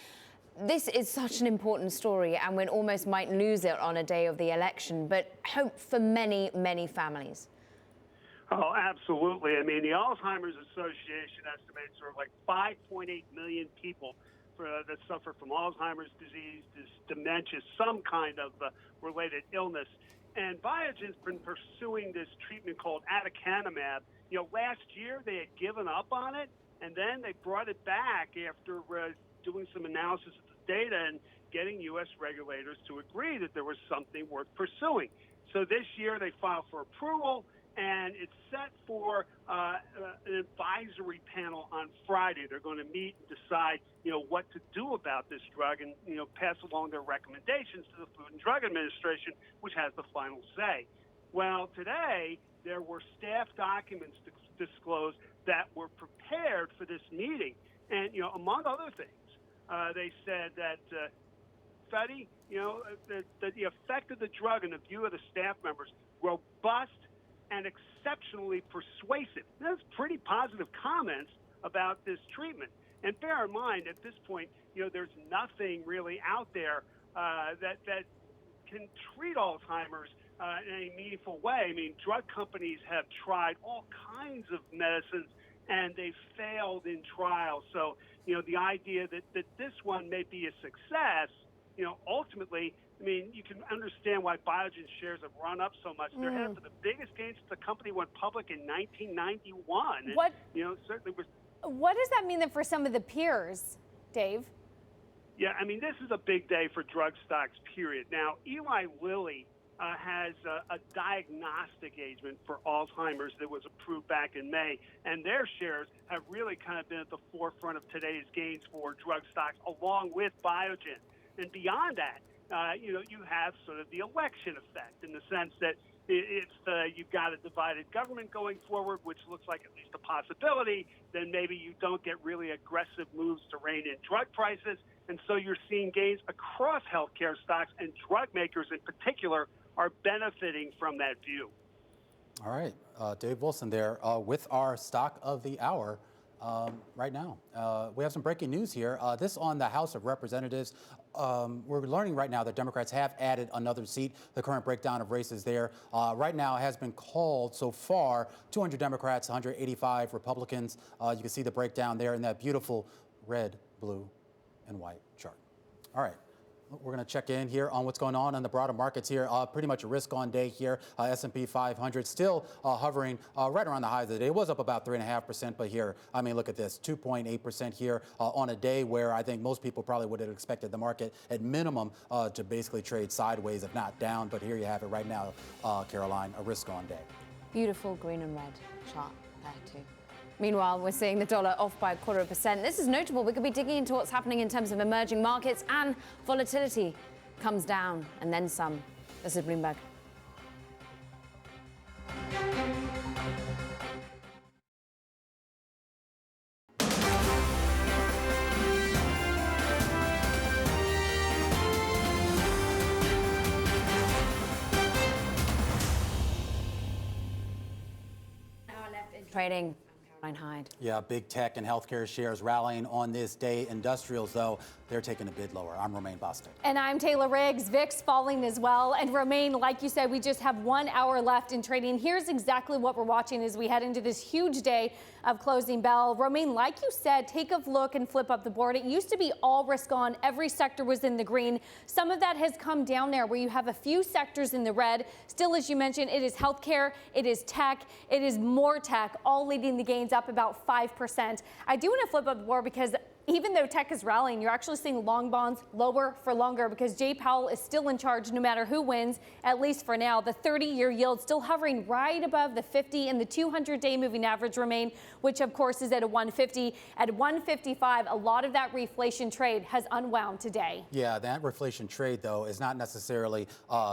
This is such an important story, and we almost might lose it on a day of the election, but hope for many, many families. Oh, absolutely. I mean, the Alzheimer's Association estimates there are like 5.8 million people that suffer from Alzheimer's disease, dementia, some kind of related illness. And Biogen's been pursuing this treatment called aducanumab. You know, last year they had given up on it, and then they brought it back after doing some analysis of the data and getting U.S. regulators to agree that there was something worth pursuing. So this year they filed for approval, and it's set for an advisory panel on Friday. They're going to meet and decide, what to do about this drug and, pass along their recommendations to the Food and Drug Administration, which has the final say. Well, today there were staff documents disclosed that were prepared for this meeting. And, among other things, they said that study, that the effect of the drug in the view of the staff members, robust and exceptionally persuasive. That's pretty positive comments about this treatment. And bear in mind, at this point, there's nothing really out there that can treat Alzheimer's in any meaningful way. I mean, drug companies have tried all kinds of medicines, and they've failed in trials. So, the idea that this one may be a success, ultimately, I mean, you can understand why Biogen shares have run up so much. They're headed for the biggest gains since the company went public in 1991. And, what certainly was. What does that mean then for some of the peers, Dave? Yeah, I mean, this is a big day for drug stocks, period. Now, Eli Lilly has a diagnostic agent for Alzheimer's that was approved back in May, and their shares have really kind of been at the forefront of today's gains for drug stocks, along with Biogen. And beyond that, you have sort of the election effect in the sense that if you've got a divided government going forward, which looks like at least a possibility, then maybe you don't get really aggressive moves to rein in drug prices. And so you're seeing gains across healthcare stocks, and drug makers in particular are benefiting from that view. All right, Dave Wilson there with our stock of the hour. Right now, we have some breaking news here. This on the House of Representatives. We're learning right now that Democrats have added another seat. The current breakdown of races there right now has been called so far 200 Democrats, 185 Republicans. You can see the breakdown there in that beautiful red, blue, and white chart. All right. We're going to check in here on what's going on in the broader markets here. Pretty much a risk-on day here. S&P 500 still hovering right around the highs of the day. It was up about 3.5%, but here, I mean, look at this, 2.8% here on a day where I think most people probably would have expected the market at minimum to basically trade sideways, if not down. But here you have it right now, Caroline, a risk-on day. Beautiful green and red chart there too. Meanwhile, we're seeing the dollar off by 0.25%. This is notable. We could be digging into what's happening in terms of emerging markets, and volatility comes down and then some. This is Bloomberg. Hour left in trading. Caroline Hyde. Yeah, big tech and healthcare shares rallying on this day. Industrials, though, they're taking a bid lower. I'm Romaine Bostick. And I'm Taylor Riggs. VIX falling as well. And Romaine, like you said, we just have 1 hour left in trading. Here's exactly what we're watching as we head into this huge day of closing bell. Romaine, like you said, take a look and flip up the board. It used to be all risk on. Every sector was in the green. Some of that has come down there where you have a few sectors in the red. Still, as you mentioned, it is healthcare, it is tech, it is more tech, all leading the gains up about 5%. I do want to flip up the board because even though tech is rallying, you're actually seeing long bonds lower for longer because Jay Powell is still in charge no matter who wins, at least for now. The 30-year yield still hovering right above the 50 and the 200-day moving average remain, which of course is at a 150. At 155, a lot of that reflation trade has unwound today. Yeah, that reflation trade, though, is not necessarily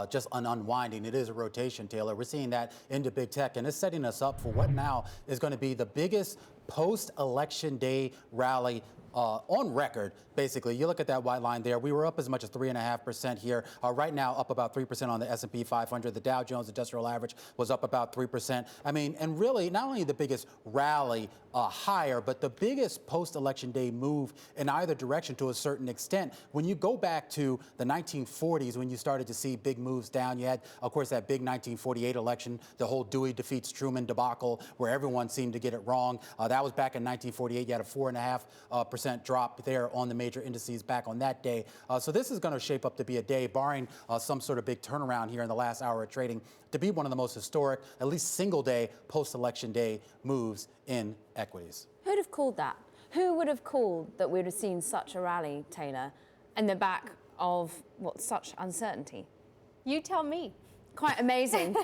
just an unwinding. It is a rotation, Taylor. We're seeing that into big tech, and it's setting us up for what now is going to be the biggest post-election day rally on record. Basically, you look at that white line there. We were up as much as 3.5% here. Right now, up about 3% on the S&P 500. The Dow Jones Industrial Average was up about 3%. I mean, and really, not only the biggest rally higher, but the biggest post-election day move in either direction to a certain extent. When you go back to the 1940s, when you started to see big moves down, you had, of course, that big 1948 election, the whole Dewey defeats Truman debacle, where everyone seemed to get it wrong. That was back in 1948. You had a 4.5% drop there on the major indices back on that day. So this is going to shape up to be a day, barring some sort of big turnaround here in the last hour of trading, to be one of the most historic, at least single day, post-election day moves in equities. Who'd have called that? Who would have called that we'd have seen such a rally, Taylor, in the back of such uncertainty? You tell me. quite amazing.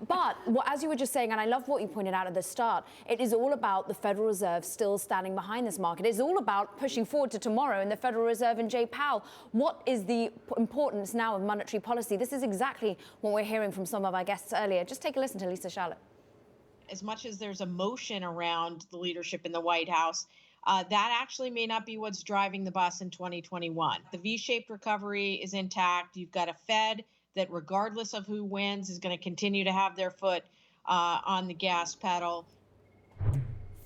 But as you were just saying, and I love what you pointed out at the start, it is all about the Federal Reserve still standing behind this market. It's all about pushing forward to tomorrow and the Federal Reserve and Jay Powell. What is the importance now of monetary policy? This is exactly what we're hearing from some of our guests earlier. Just take a listen to Lisa Charlotte. As much as there's emotion around the leadership in the White House, that actually may not be what's driving the bus in 2021. The V-shaped recovery is intact. You've got a Fed that, regardless of who wins, is going to continue to have their foot on the gas pedal.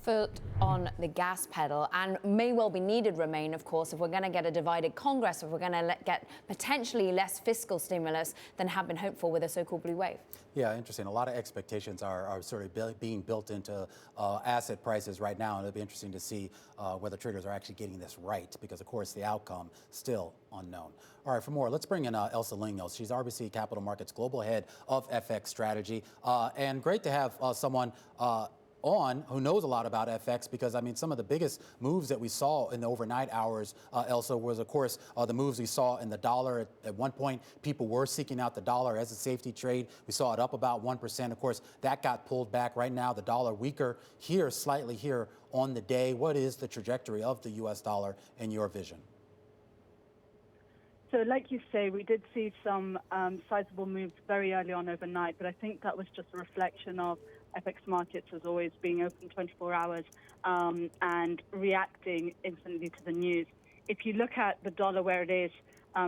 Foot on the gas pedal, and may well be needed, Romaine, of course, if we're going to get a divided Congress, if we're going to get potentially less fiscal stimulus than have been hoped for with a so-called blue wave. Yeah, interesting. A lot of expectations are sort of being built into asset prices right now, and it'll be interesting to see whether traders are actually getting this right, because, of course, the outcome still unknown. All right, for more, let's bring in Elsa Lignos. She's RBC Capital Markets Global Head of FX Strategy, and great to have someone on who knows a lot about FX, because I mean some of the biggest moves that we saw in the overnight hours, Elsa, was of course the moves we saw in the dollar. At one point, people were seeking out the dollar as a safety trade. We saw it up about 1%. Of course, that got pulled back. Right now, the dollar weaker here, slightly here on the day. What is the trajectory of the U.S. dollar in your vision? So like you say, we did see some sizable moves very early on overnight, but I think that was just a reflection of FX markets as always being open 24 hours and reacting instantly to the news. If you look at the dollar where it is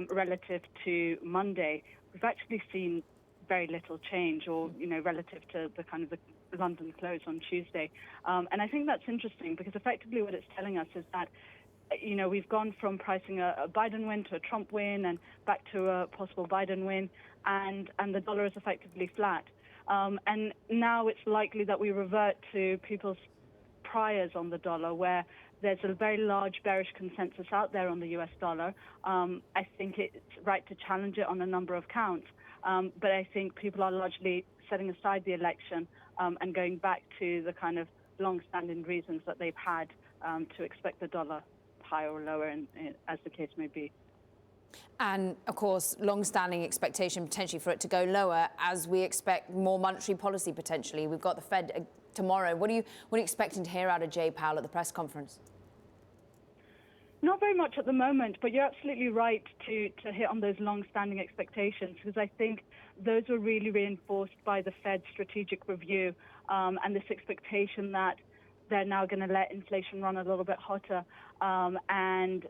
relative to Monday, we've actually seen very little change, or relative to the kind of the London close on Tuesday. And I think that's interesting, because effectively what it's telling us is that we've gone from pricing a Biden win to a Trump win and back to a possible Biden win, and the dollar is effectively flat. And now it's likely that we revert to people's priors on the dollar, where there's a very large bearish consensus out there on the U.S. dollar. I think it's right to challenge it on a number of counts. But I think people are largely setting aside the election and going back to the kind of long-standing reasons that they've had to expect the dollar higher or lower, as the case may be. And, of course, long-standing expectation potentially for it to go lower as we expect more monetary policy potentially. We've got the Fed tomorrow. What are you expecting to hear out of Jay Powell at the press conference? Not very much at the moment, but you're absolutely right to hit on those long-standing expectations, because I think those were really reinforced by the Fed's strategic review and this expectation that they're now going to let inflation run a little bit hotter, and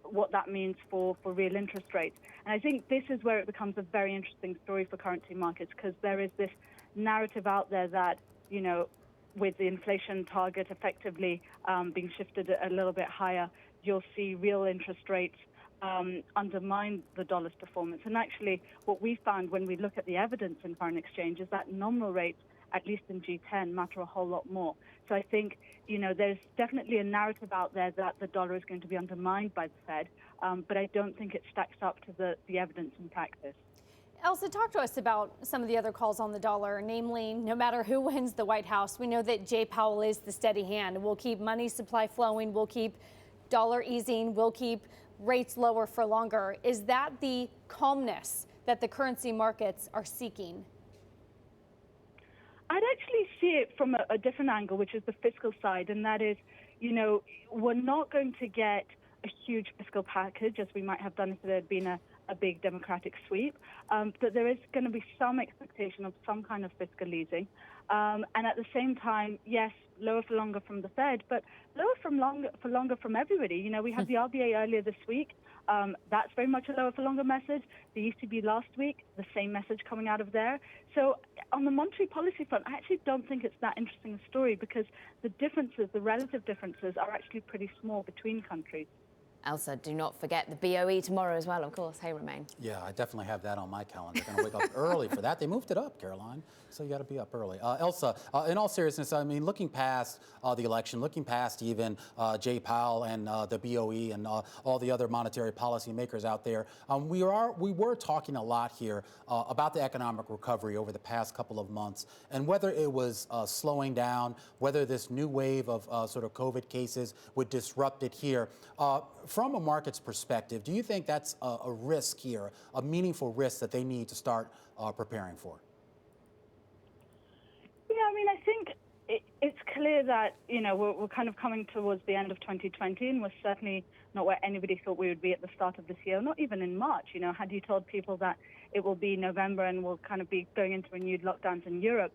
what that means for real interest rates. And I think this is where it becomes a very interesting story for currency markets, because there is this narrative out there that, with the inflation target effectively being shifted a little bit higher, you'll see real interest rates undermine the dollar's performance. And actually, what we found when we look at the evidence in foreign exchange is that nominal rates, at least in G10, matter a whole lot more. So I think, there's definitely a narrative out there that the dollar is going to be undermined by the Fed, but I don't think it stacks up to the evidence in practice. Elsa, talk to us about some of the other calls on the dollar, namely, no matter who wins the White House, we know that Jay Powell is the steady hand. We'll keep money supply flowing, we'll keep dollar easing, we'll keep rates lower for longer. Is that the calmness that the currency markets are seeking? I'd actually see it from a different angle, which is the fiscal side, and that is, we're not going to get a huge fiscal package as we might have done if there had been a big Democratic sweep, but there is going to be some expectation of some kind of fiscal easing. And at the same time, yes, lower for longer from the Fed, but lower for longer from everybody. We had the RBA earlier this week. That's very much a lower for longer message. The ECB last week, the same message coming out of there. So on the monetary policy front, I actually don't think it's that interesting a story, because the differences, the relative differences, are actually pretty small between countries. Elsa, do not forget the BOE tomorrow as well, of course. Hey, Romaine. Yeah, I definitely have that on my calendar. I'm going to wake up early for that. They moved it up, Caroline, so you got to be up early. Elsa, in all seriousness, I mean, looking past the election, looking past even Jay Powell and the BOE and all the other monetary policy makers out there, we were talking a lot here about the economic recovery over the past couple of months, and whether it was slowing down, whether this new wave of sort of COVID cases would disrupt it here. from a market's perspective, do you think that's a risk here, a meaningful risk that they need to start preparing for? Yeah, I mean, I think it's clear that, we're kind of coming towards the end of 2020, and we're certainly not where anybody thought we would be at the start of this year, not even in March. Had you told people that it will be November and we'll kind of be going into renewed lockdowns in Europe,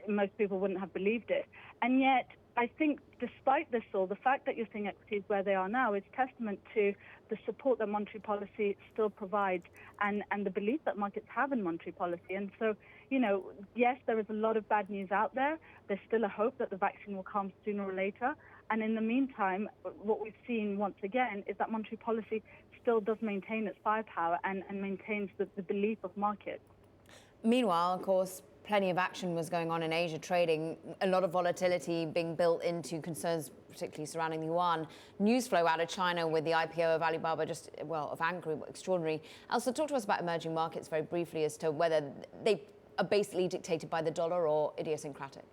most people wouldn't have believed it. And yet, I think despite this all, the fact that you're seeing equities where they are now is testament to the support that monetary policy still provides and the belief that markets have in monetary policy. And so, yes, there is a lot of bad news out there. There's still a hope that the vaccine will come sooner or later. And in the meantime, what we've seen once again is that monetary policy still does maintain its firepower and maintains the belief of markets. Meanwhile, of course, plenty of action was going on in Asia trading, a lot of volatility being built into concerns, particularly surrounding the yuan. News flow out of China with the IPO of Alibaba, of Angry, extraordinary. Elsa, talk to us about emerging markets very briefly as to whether they are basically dictated by the dollar or idiosyncratic.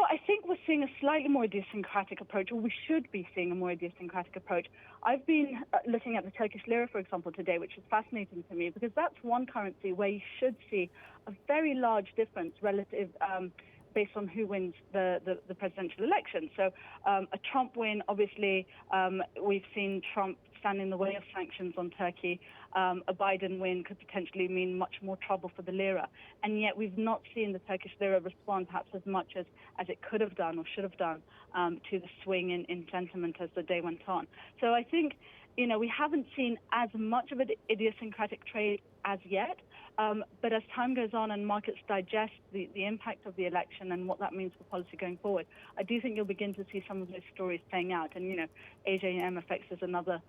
I think we're seeing a slightly more idiosyncratic approach, or we should be seeing a more idiosyncratic approach. I've been looking at the Turkish lira, for example, today, which is fascinating to me because that's one currency where you should see a very large difference relative based on who wins the presidential election. So a Trump win, obviously, we've seen Trump stand in the way of sanctions on Turkey. A Biden win could potentially mean much more trouble for the lira. And yet we've not seen the Turkish lira respond perhaps as much as it could have done or should have done to the swing in sentiment as the day went on. So I think, we haven't seen as much of an idiosyncratic trade as yet. But as time goes on and markets digest the impact of the election and what that means for policy going forward, I do think you'll begin to see some of those stories playing out. And, Asia MFX is another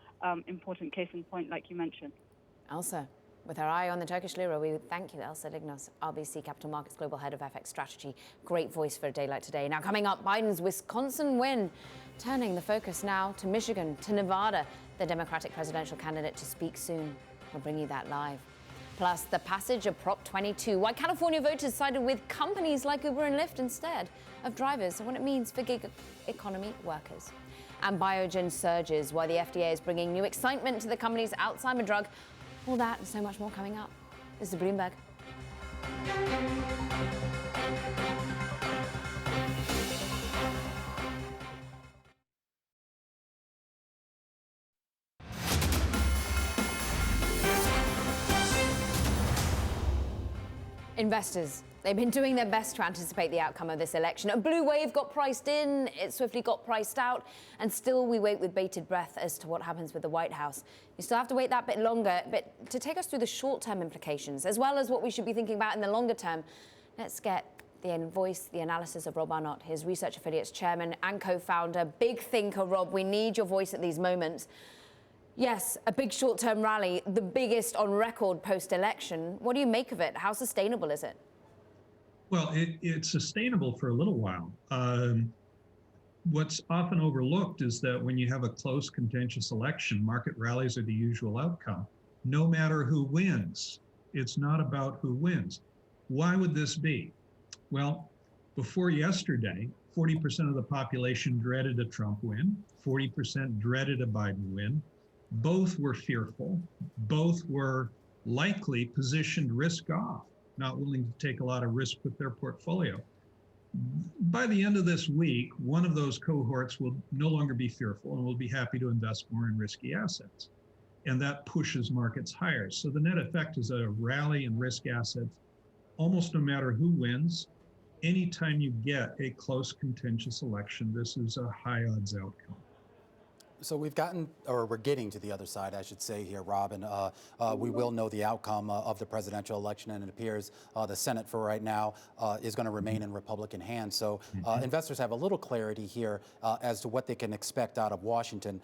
important case in point, like you mentioned. Elsa, with her eye on the Turkish lira, we thank you, Elsa Lignos, RBC Capital Markets Global Head of FX Strategy. Great voice for a day like today. Now, coming up, Biden's Wisconsin win, turning the focus now to Michigan, to Nevada, the Democratic presidential candidate to speak soon. We'll bring you that live. Plus, the passage of Prop 22, why California voters sided with companies like Uber and Lyft instead of drivers, and what it means for gig economy workers. And Biogen surges, why the FDA is bringing new excitement to the company's Alzheimer's drug. All that and so much more coming up. This is Bloomberg. Investors, they've been doing their best to anticipate the outcome of this election. A blue wave got priced in, it swiftly got priced out, and still we wait with bated breath as to what happens with the White House. You still have to wait that bit longer, but to take us through the short-term implications, as well as what we should be thinking about in the longer term, let's get the voice, the analysis of Rob Arnott, his Research Affiliates chairman and co-founder. Big thinker, Rob, we need your voice at these moments. Yes, a big short-term rally, the biggest on record post-election. What do you make of it? How sustainable is it? Well, it's sustainable for a little while. What's often overlooked is that when you have a close, contentious election, market rallies are the usual outcome, no matter who wins. It's not about who wins. Why would this be? Well, before yesterday, 40% of the population dreaded a Trump win, 40% dreaded a Biden win. Both were fearful. Both were likely positioned risk off, not willing to take a lot of risk with their portfolio. By the end of this week, one of those cohorts will no longer be fearful and will be happy to invest more in risky assets. And that pushes markets higher. So the net effect is a rally in risk assets, almost no matter who wins. Anytime you get a close, contentious election, this is a high odds outcome. So we're getting to the other side, I should say here, Rob, and we will know the outcome of the presidential election, and it appears the Senate for right now is going to remain in Republican hands. So investors have a little clarity here as to what they can expect out of Washington.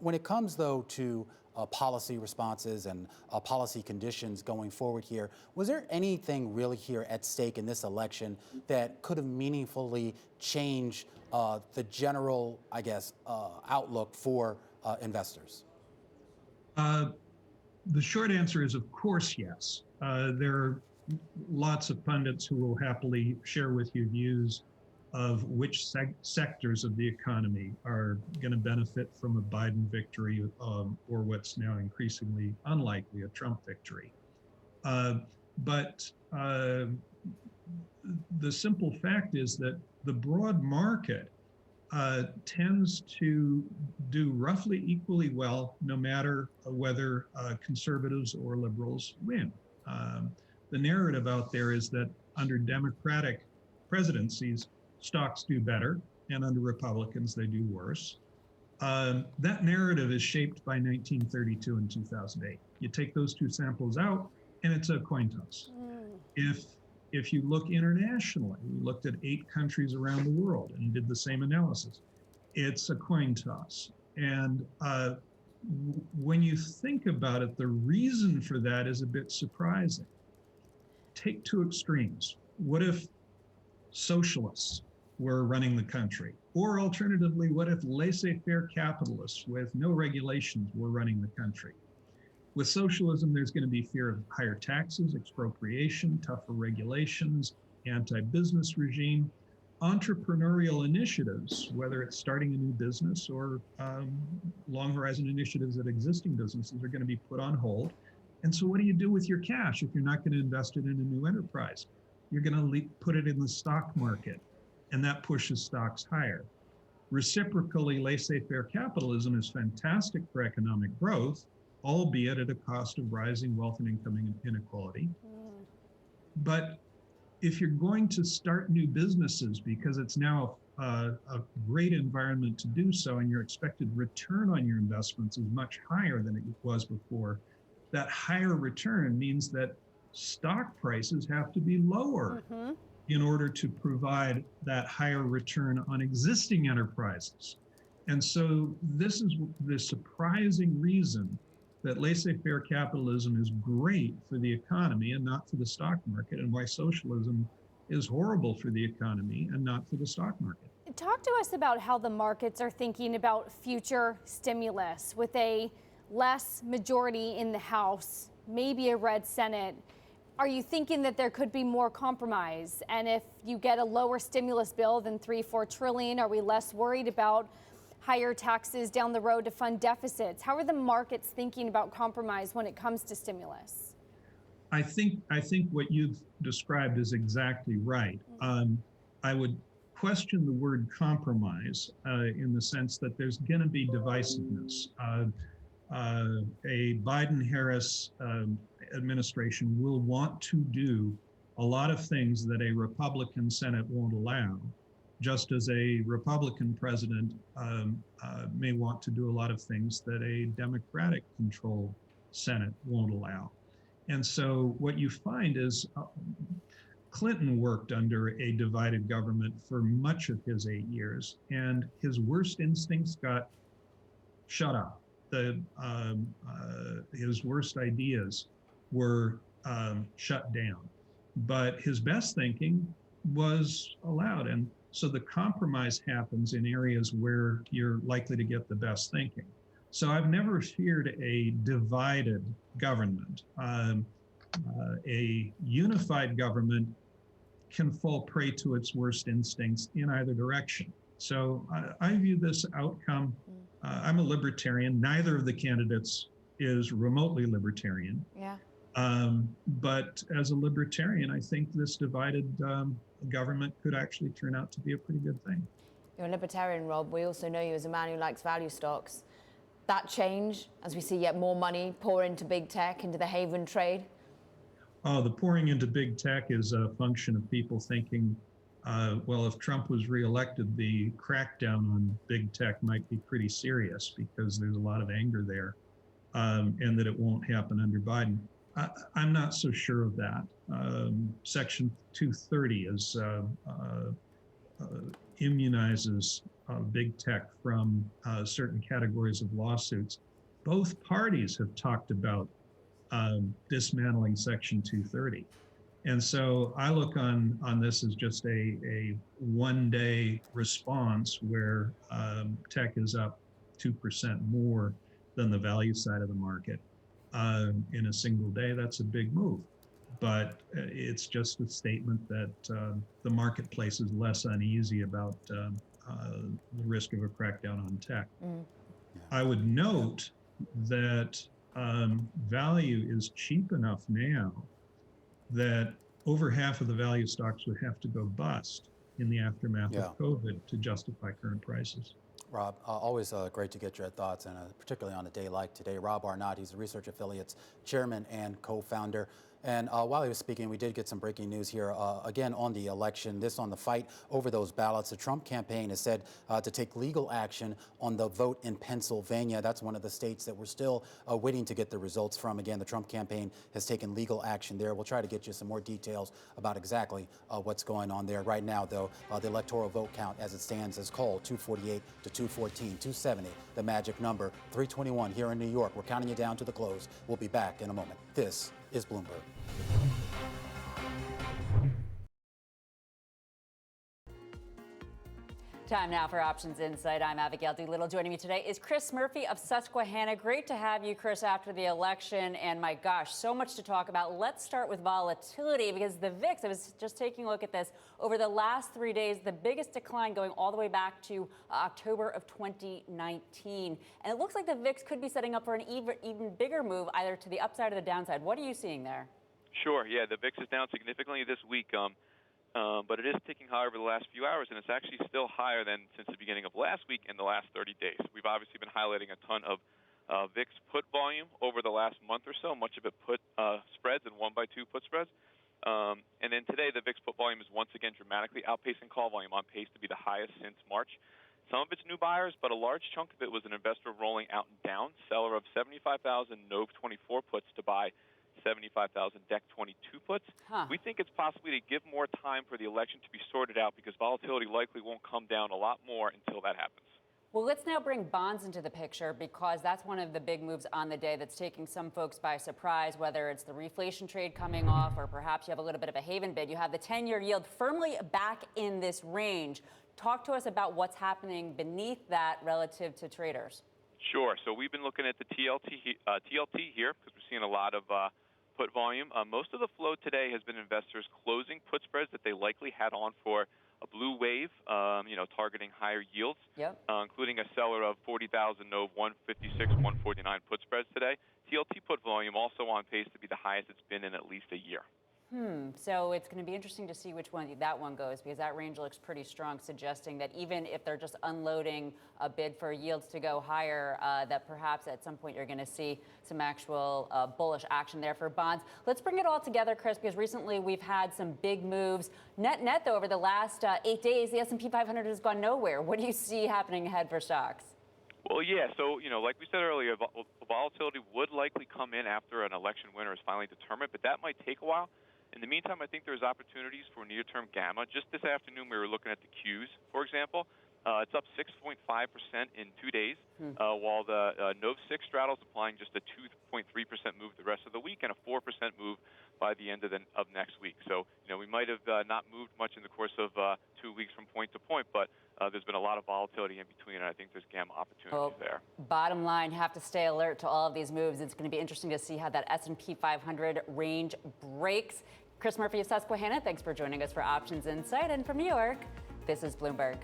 When it comes, though, to policy responses and policy conditions going forward here, was there anything really here at stake in this election that could have meaningfully changed the general, I guess, outlook for investors? The short answer is, of course, yes. There are lots of pundits who will happily share with you views of which sectors of the economy are going to benefit from a Biden victory or what's now increasingly unlikely, a Trump victory. But the simple fact is that the broad market tends to do roughly equally well, no matter whether conservatives or liberals win. The narrative out there is that under Democratic presidencies, stocks do better, and under Republicans, they do worse. That narrative is shaped by 1932 and 2008. You take those two samples out, and it's a coin toss. If you look internationally, we looked at 8 countries around the world and did the same analysis. It's a coin toss. And when you think about it, the reason for that is a bit surprising. Take two extremes. What if socialists were running the country? Or alternatively, what if laissez-faire capitalists with no regulations were running the country? With socialism, there's going to be fear of higher taxes, expropriation, tougher regulations, anti-business regime. Entrepreneurial initiatives, whether it's starting a new business or long horizon initiatives at existing businesses, are going to be put on hold. And so what do you do with your cash if you're not going to invest it in a new enterprise? You're going to put it in the stock market, and that pushes stocks higher. Reciprocally, laissez-faire capitalism is fantastic for economic growth, albeit at a cost of rising wealth and income inequality. But if you're going to start new businesses because it's now a great environment to do so, and your expected return on your investments is much higher than it was before, that higher return means that stock prices have to be lower in order to provide that higher return on existing enterprises. And so this is the surprising reason that laissez-faire capitalism is great for the economy and not for the stock market, and why socialism is horrible for the economy and not for the stock market. Talk to us about how the markets are thinking about future stimulus with a less majority in the House, maybe a red Senate. Are you thinking that there could be more compromise? And if you get a lower stimulus bill than $3-4 trillion, are we less worried about higher taxes down the road to fund deficits? How are the markets thinking about compromise when it comes to stimulus? I think what you've described is exactly right. I would question the word compromise in the sense that there's going to be divisiveness. A Biden-Harris administration will want to do a lot of things that a Republican Senate won't allow, just as a Republican president may want to do a lot of things that a Democratic-controlled Senate won't allow. And so what you find is Clinton worked under a divided government for much of his 8 years, and his worst instincts got shut off. His worst ideas were shut down, but his best thinking was allowed. And so the compromise happens in areas where you're likely to get the best thinking. So I've never feared a divided government. A unified government can fall prey to its worst instincts in either direction. So I view this outcome, I'm a libertarian. Neither of the candidates is remotely libertarian. Yeah. But as a libertarian, I think this divided government could actually turn out to be a pretty good thing. You're a libertarian, Rob. We also know you as a man who likes value stocks. That change, as we see yet more money pour into big tech, into the haven trade? Oh, the pouring into big tech is a function of people thinking, well, if Trump was reelected, the crackdown on big tech might be pretty serious because there's a lot of anger there, and that it won't happen under Biden. I'm not so sure of that. Section 230 immunizes big tech from certain categories of lawsuits. Both parties have talked about dismantling Section 230. And so I look on this as just a one-day response where tech is up 2% more than the value side of the market in a single day. That's a big move. but it's just a statement that the marketplace is less uneasy about the risk of a crackdown on tech. I would note that value is cheap enough now that over half of the value stocks would have to go bust in the aftermath of COVID to justify current prices. Rob, always great to get your thoughts, and particularly on a day like today. Rob Arnott, he's the Research Affiliates chairman and co-founder. And while he was speaking, we did get some breaking news here, again, on the election, this on the fight over those ballots. The Trump campaign has said to take legal action on the vote in Pennsylvania. That's one of the states that we're still waiting to get the results from. Again, the Trump campaign has taken legal action there. We'll try to get you some more details about exactly what's going on there. Right now, though, the electoral vote count as it stands is called 248 to 214, 270, the magic number, 321 here in New York. We're counting you down to the close. We'll be back in a moment. This is Bloomberg. Time now for Options Insight. I'm Abigail Doolittle. Joining me today is Chris Murphy of Susquehanna. Great to have you, Chris, after the election. And my gosh, so much to talk about. Let's start with volatility, because the VIX, I was just taking a look at this, over the last 3 days, the biggest decline going all the way back to October of 2019. And it looks like the VIX could be setting up for an even bigger move, either to the upside or the downside. What are you seeing there? Sure. Yeah, the VIX is down significantly this week. But it is ticking higher over the last few hours, and it's actually still higher than since the beginning of last week and the last 30 days. We've obviously been highlighting a ton of VIX put volume over the last month or so, much of it put spreads and 1x2 put spreads. And then today, the VIX put volume is once again dramatically outpacing call volume, on pace to be the highest since March. Some of it's new buyers, but a large chunk of it was an investor rolling out and down, seller of 75,000 Nov.04 puts to buy 75,000 Dec 22 puts. We think it's possibly to give more time for the election to be sorted out, because volatility likely won't come down a lot more until that happens. Well, let's now bring bonds into the picture, because that's one of the big moves on the day that's taking some folks by surprise, whether it's the reflation trade coming off or perhaps you have a little bit of a haven bid. You have the 10-year yield firmly back in this range. Talk to us about what's happening beneath that relative to traders. Sure. So we've been looking at the TLT here, because we're seeing a lot of put volume. Most of the flow today has been investors closing put spreads that they likely had on for a blue wave, targeting higher yields, including a seller of 40,000 Nov 156, 149 put spreads today. TLT put volume also on pace to be the highest it's been in at least a year. So it's going to be interesting to see which one that one goes, because that range looks pretty strong, suggesting that even if they're just unloading a bid for yields to go higher, that perhaps at some point you're going to see some actual bullish action there for bonds. Let's bring it all together, Chris, because recently we've had some big moves. Net, though, over the last 8 days, the S&P 500 has gone nowhere. What do you see happening ahead for stocks? Well, yeah. So, like we said earlier, volatility would likely come in after an election winner is finally determined, but that might take a while. In the meantime, I think there's opportunities for near-term gamma. Just this afternoon, we were looking at the Qs, for example. It's up 6.5% in 2 days, while the Nov 6 straddle is applying just a 2.3% move the rest of the week and a 4% move by the end of next week. So, we might have not moved much in the course of 2 weeks from point to point, but there's been a lot of volatility in between, and I think there's gamma opportunities there. Bottom line, have to stay alert to all of these moves. It's going to be interesting to see how that S&P 500 range breaks. Chris Murphy of Susquehanna, thanks for joining us for Options Insight. And from New York, this is Bloomberg.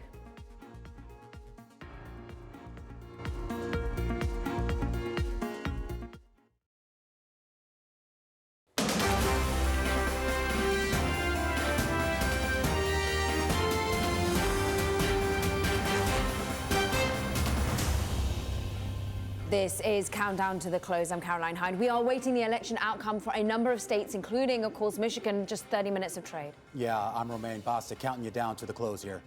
This is Countdown to the Close. I'm Caroline Hyde. We are waiting the election outcome for a number of states, including, of course, Michigan. Just 30 minutes of trade. Yeah, I'm Romaine Bostick, counting you down to the close here.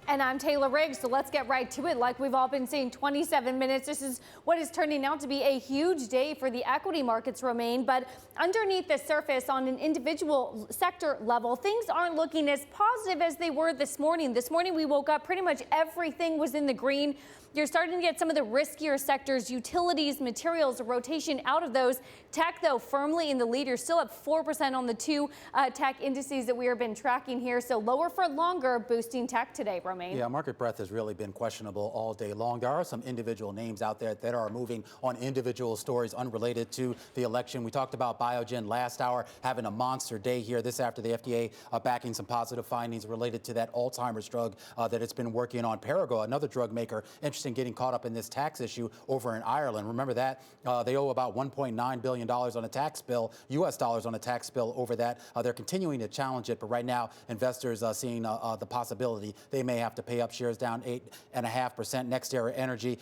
And I'm Taylor Riggs, so let's get right to it. Like we've all been saying, 27 minutes. This is what is turning out to be a huge day for the equity markets, Romaine. But underneath the surface, on an individual sector level, things aren't looking as positive as they were this morning. This morning, we woke up, pretty much everything was in the green. You're starting to get some of the riskier sectors, utilities, materials, a rotation out of those. Tech, though, firmly in the lead. You're still up 4% on the two tech indices that we have been tracking here. So lower for longer, boosting tech today, Romaine. Yeah, market breadth has really been questionable all day long. There are some individual names out there that are moving on individual stories unrelated to the election. We talked about Biogen last hour having a monster day here. This after the FDA backing some positive findings related to that Alzheimer's drug that it's been working on. Perrigo, another drug maker, interested in getting caught up in this tax issue over in Ireland. Remember that they owe about $1.9 billion on a tax bill, U.S. dollars on a tax bill over that. They're continuing to challenge it, but right now investors are seeing the possibility they may have to pay up. Shares down 8.5%. NextEra Energy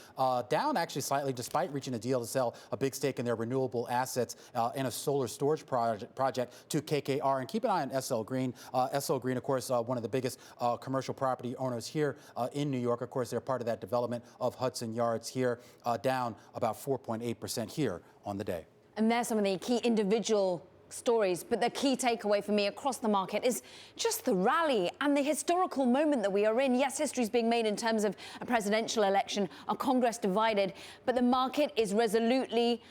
down actually slightly, despite reaching a deal to sell a big stake in their renewable assets in a solar storage project to KKR. And keep an eye on SL Green. SL Green, of course, one of the biggest commercial property owners here in New York. Of course, they're part of that development of Hudson Yards here, down about 4.8% here on the day. And there's some of the key individual stories, but the key takeaway for me across the market is just the rally and the historical moment that we are in. Yes, history is being made in terms of a presidential election, a Congress divided, but the market is resolutely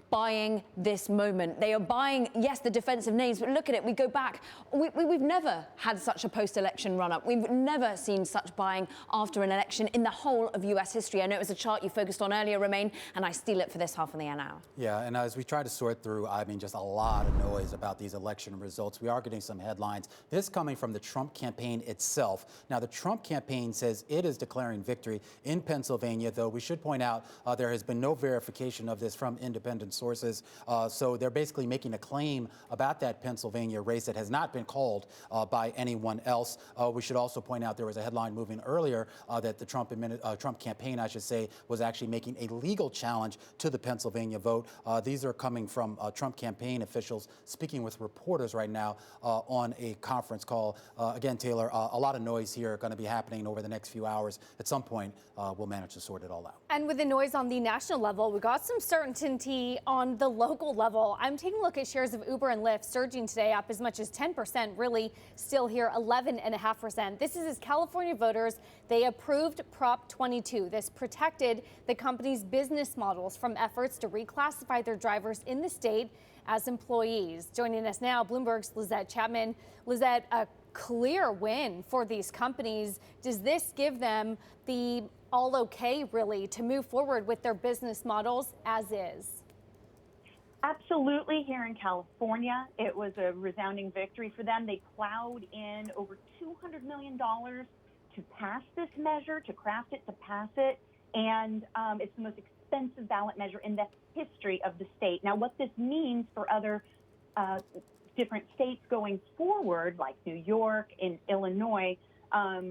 buying this moment. They are buying, yes, the defensive names, but look at it. We go back. We've never had such a post-election run-up. We've never seen such buying after an election in the whole of U.S. history. I know it was a chart you focused on earlier, Romaine, and I steal it for this half of the hour now. Yeah, and as we try to sort through, I mean, just a lot of noise about these election results. We are getting some headlines. This coming from the Trump campaign itself. Now, the Trump campaign says it is declaring victory in Pennsylvania, though we should point out there has been no verification of this from independent sources. So they're basically making a claim about that Pennsylvania race that has not been called by anyone else. We should also point out there was a headline moving earlier that the Trump campaign, I should say, was actually making a legal challenge to the Pennsylvania vote. These are coming from Trump campaign officials speaking with reporters right now on a conference call. Again, Taylor, a lot of noise here going to be happening over the next few hours. At some point, we'll manage to sort it all out. And with the noise on the national level, we got some certainty on the local level. I'm taking a look at shares of Uber and Lyft surging today, up as much as 10%, really still here 11.5%. This is as California voters, they approved Prop 22. This protected the company's business models from efforts to reclassify their drivers in the state as employees. Joining us now, Bloomberg's Lizette Chapman. Lizette, a clear win for these companies. Does this give them the all okay, really, to move forward with their business models as is? Absolutely. Here in California, it was a resounding victory for them. They plowed in over $200 million to pass this measure, to craft it, to pass it. And it's the most expensive ballot measure in the history of the state. Now, what this means for other different states going forward, like New York and Illinois, as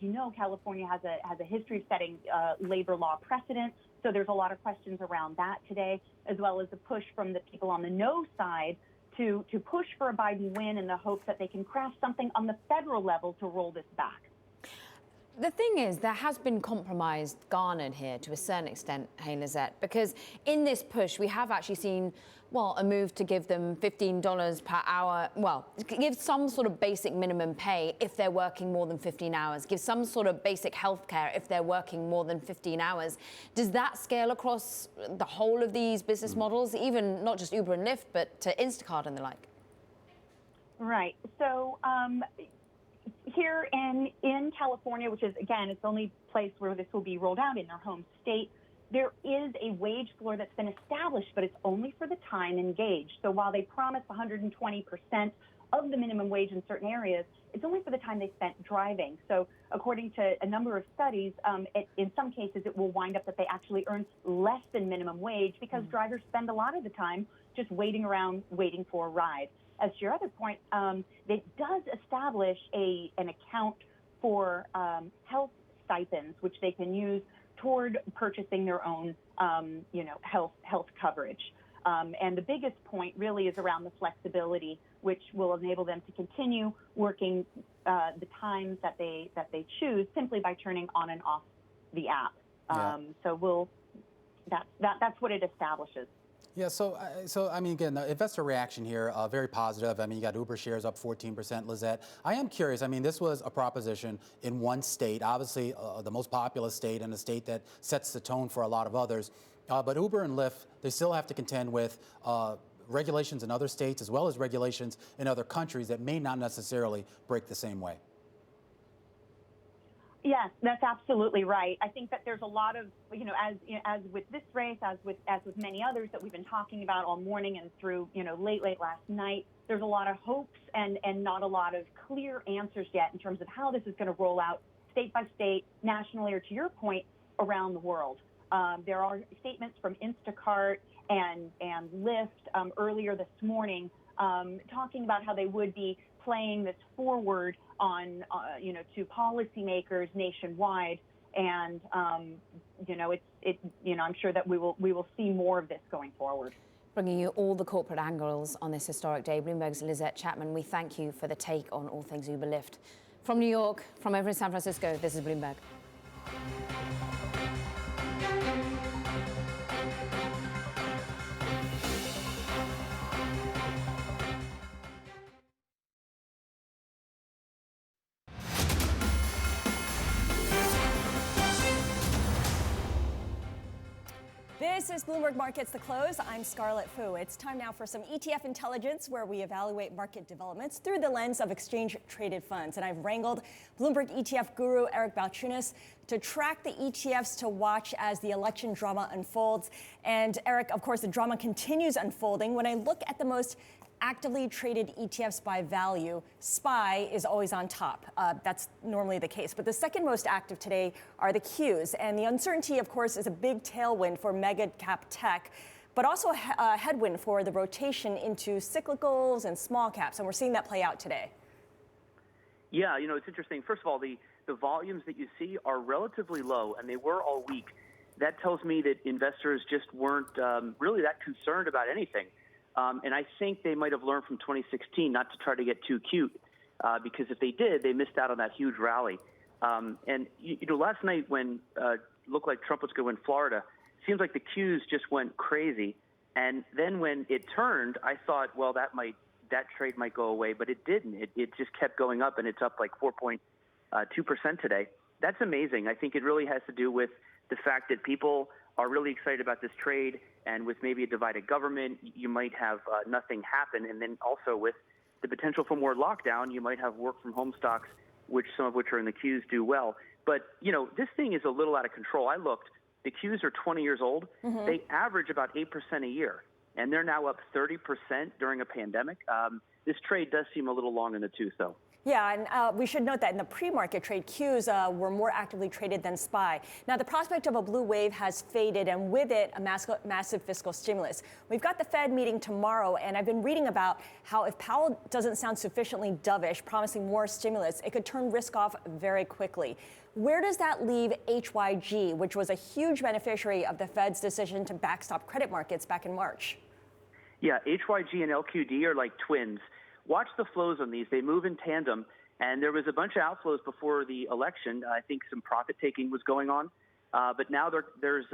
you know, California has a history of setting labor law precedent. So there's a lot of questions around that today, as well as the push from the people on the no side to push for a Biden win in the hopes that they can craft something on the federal level to roll this back. The thing is, there has been compromise garnered here to a certain extent, hey, Lizette, because in this push, we have actually seen, well, a move to give them $15 per hour. Well, give some sort of basic minimum pay if they're working more than 15 hours. Give some sort of basic health care if they're working more than 15 hours. Does that scale across the whole of these business models, even not just Uber and Lyft, but to Instacart and the like? Right. So here in California, which is, again, it's the only place where this will be rolled out in their home state, there is a wage floor that's been established, but it's only for the time engaged. So while they promise 120% of the minimum wage in certain areas, it's only for the time they spent driving. So according to a number of studies, in some cases, it will wind up that they actually earn less than minimum wage because drivers spend a lot of the time just waiting around, waiting for a ride. As to your other point, it does establish an account for health stipends, which they can use toward purchasing their own, health coverage. And the biggest point really is around the flexibility, which will enable them to continue working the times that they choose simply by turning on and off the app. So that's what it establishes. Yeah, so I mean, again, the investor reaction here, very positive. I mean, you got Uber shares up 14%, Lizette. I am curious. I mean, this was a proposition in one state, obviously the most populous state and a state that sets the tone for a lot of others. But Uber and Lyft, they still have to contend with regulations in other states as well as regulations in other countries that may not necessarily break the same way. Yes, that's absolutely right. I think that there's a lot of, as with this race, as with many others that we've been talking about all morning and through, late last night, there's a lot of hopes and not a lot of clear answers yet in terms of how this is going to roll out state by state, nationally, or to your point, around the world. There are statements from Instacart and Lyft earlier this morning talking about how they would be playing this forward on, to policymakers nationwide, and I'm sure that we will see more of this going forward. Bringing you all the corporate angles on this historic day, Bloomberg's Lizette Chapman. We thank you for the take on all things Uber Lyft. From New York, from over in San Francisco, this is Bloomberg. This is Bloomberg Markets The Close. I'm Scarlett Fu. It's time now for some ETF intelligence, where we evaluate market developments through the lens of exchange-traded funds. And I've wrangled Bloomberg ETF guru Eric Balchunas to track the ETFs to watch as the election drama unfolds. And Eric, of course, the drama continues unfolding. When I look at the most actively traded ETFs by value, SPY is always on top. That's normally the case. But the second most active today are the Qs. And the uncertainty, of course, is a big tailwind for mega cap tech, but also a headwind for the rotation into cyclicals and small caps. And we're seeing that play out today. Yeah, it's interesting. First of all, the volumes that you see are relatively low, and they were all week. That tells me that investors just weren't really that concerned about anything. And I think they might have learned from 2016 not to try to get too cute, because if they did, they missed out on that huge rally. And last night when it looked like Trump was going to win Florida, it seems like the Qs just went crazy. And then when it turned, I thought, well, that trade might go away, but it didn't. It just kept going up, and it's up like 4.2% today. That's amazing. I think it really has to do with the fact that people are really excited about this trade, and with maybe a divided government, you might have nothing happen. And then also with the potential for more lockdown, you might have work from home stocks, some of which are in the Qs do well. But, this thing is a little out of control. I looked, the Qs are 20 years old. Mm-hmm. They average about 8% a year, and they're now up 30% during a pandemic. This trade does seem a little long in the tooth, though. Yeah, and we should note that in the pre-market trade, Qs were more actively traded than SPY. Now, the prospect of a blue wave has faded, and with it, a massive fiscal stimulus. We've got the Fed meeting tomorrow, and I've been reading about how if Powell doesn't sound sufficiently dovish, promising more stimulus, it could turn risk off very quickly. Where does that leave HYG, which was a huge beneficiary of the Fed's decision to backstop credit markets back in March? Yeah, HYG and LQD are like twins. Watch the flows on these. They move in tandem, and there was a bunch of outflows before the election. I think some profit taking was going on, but now there's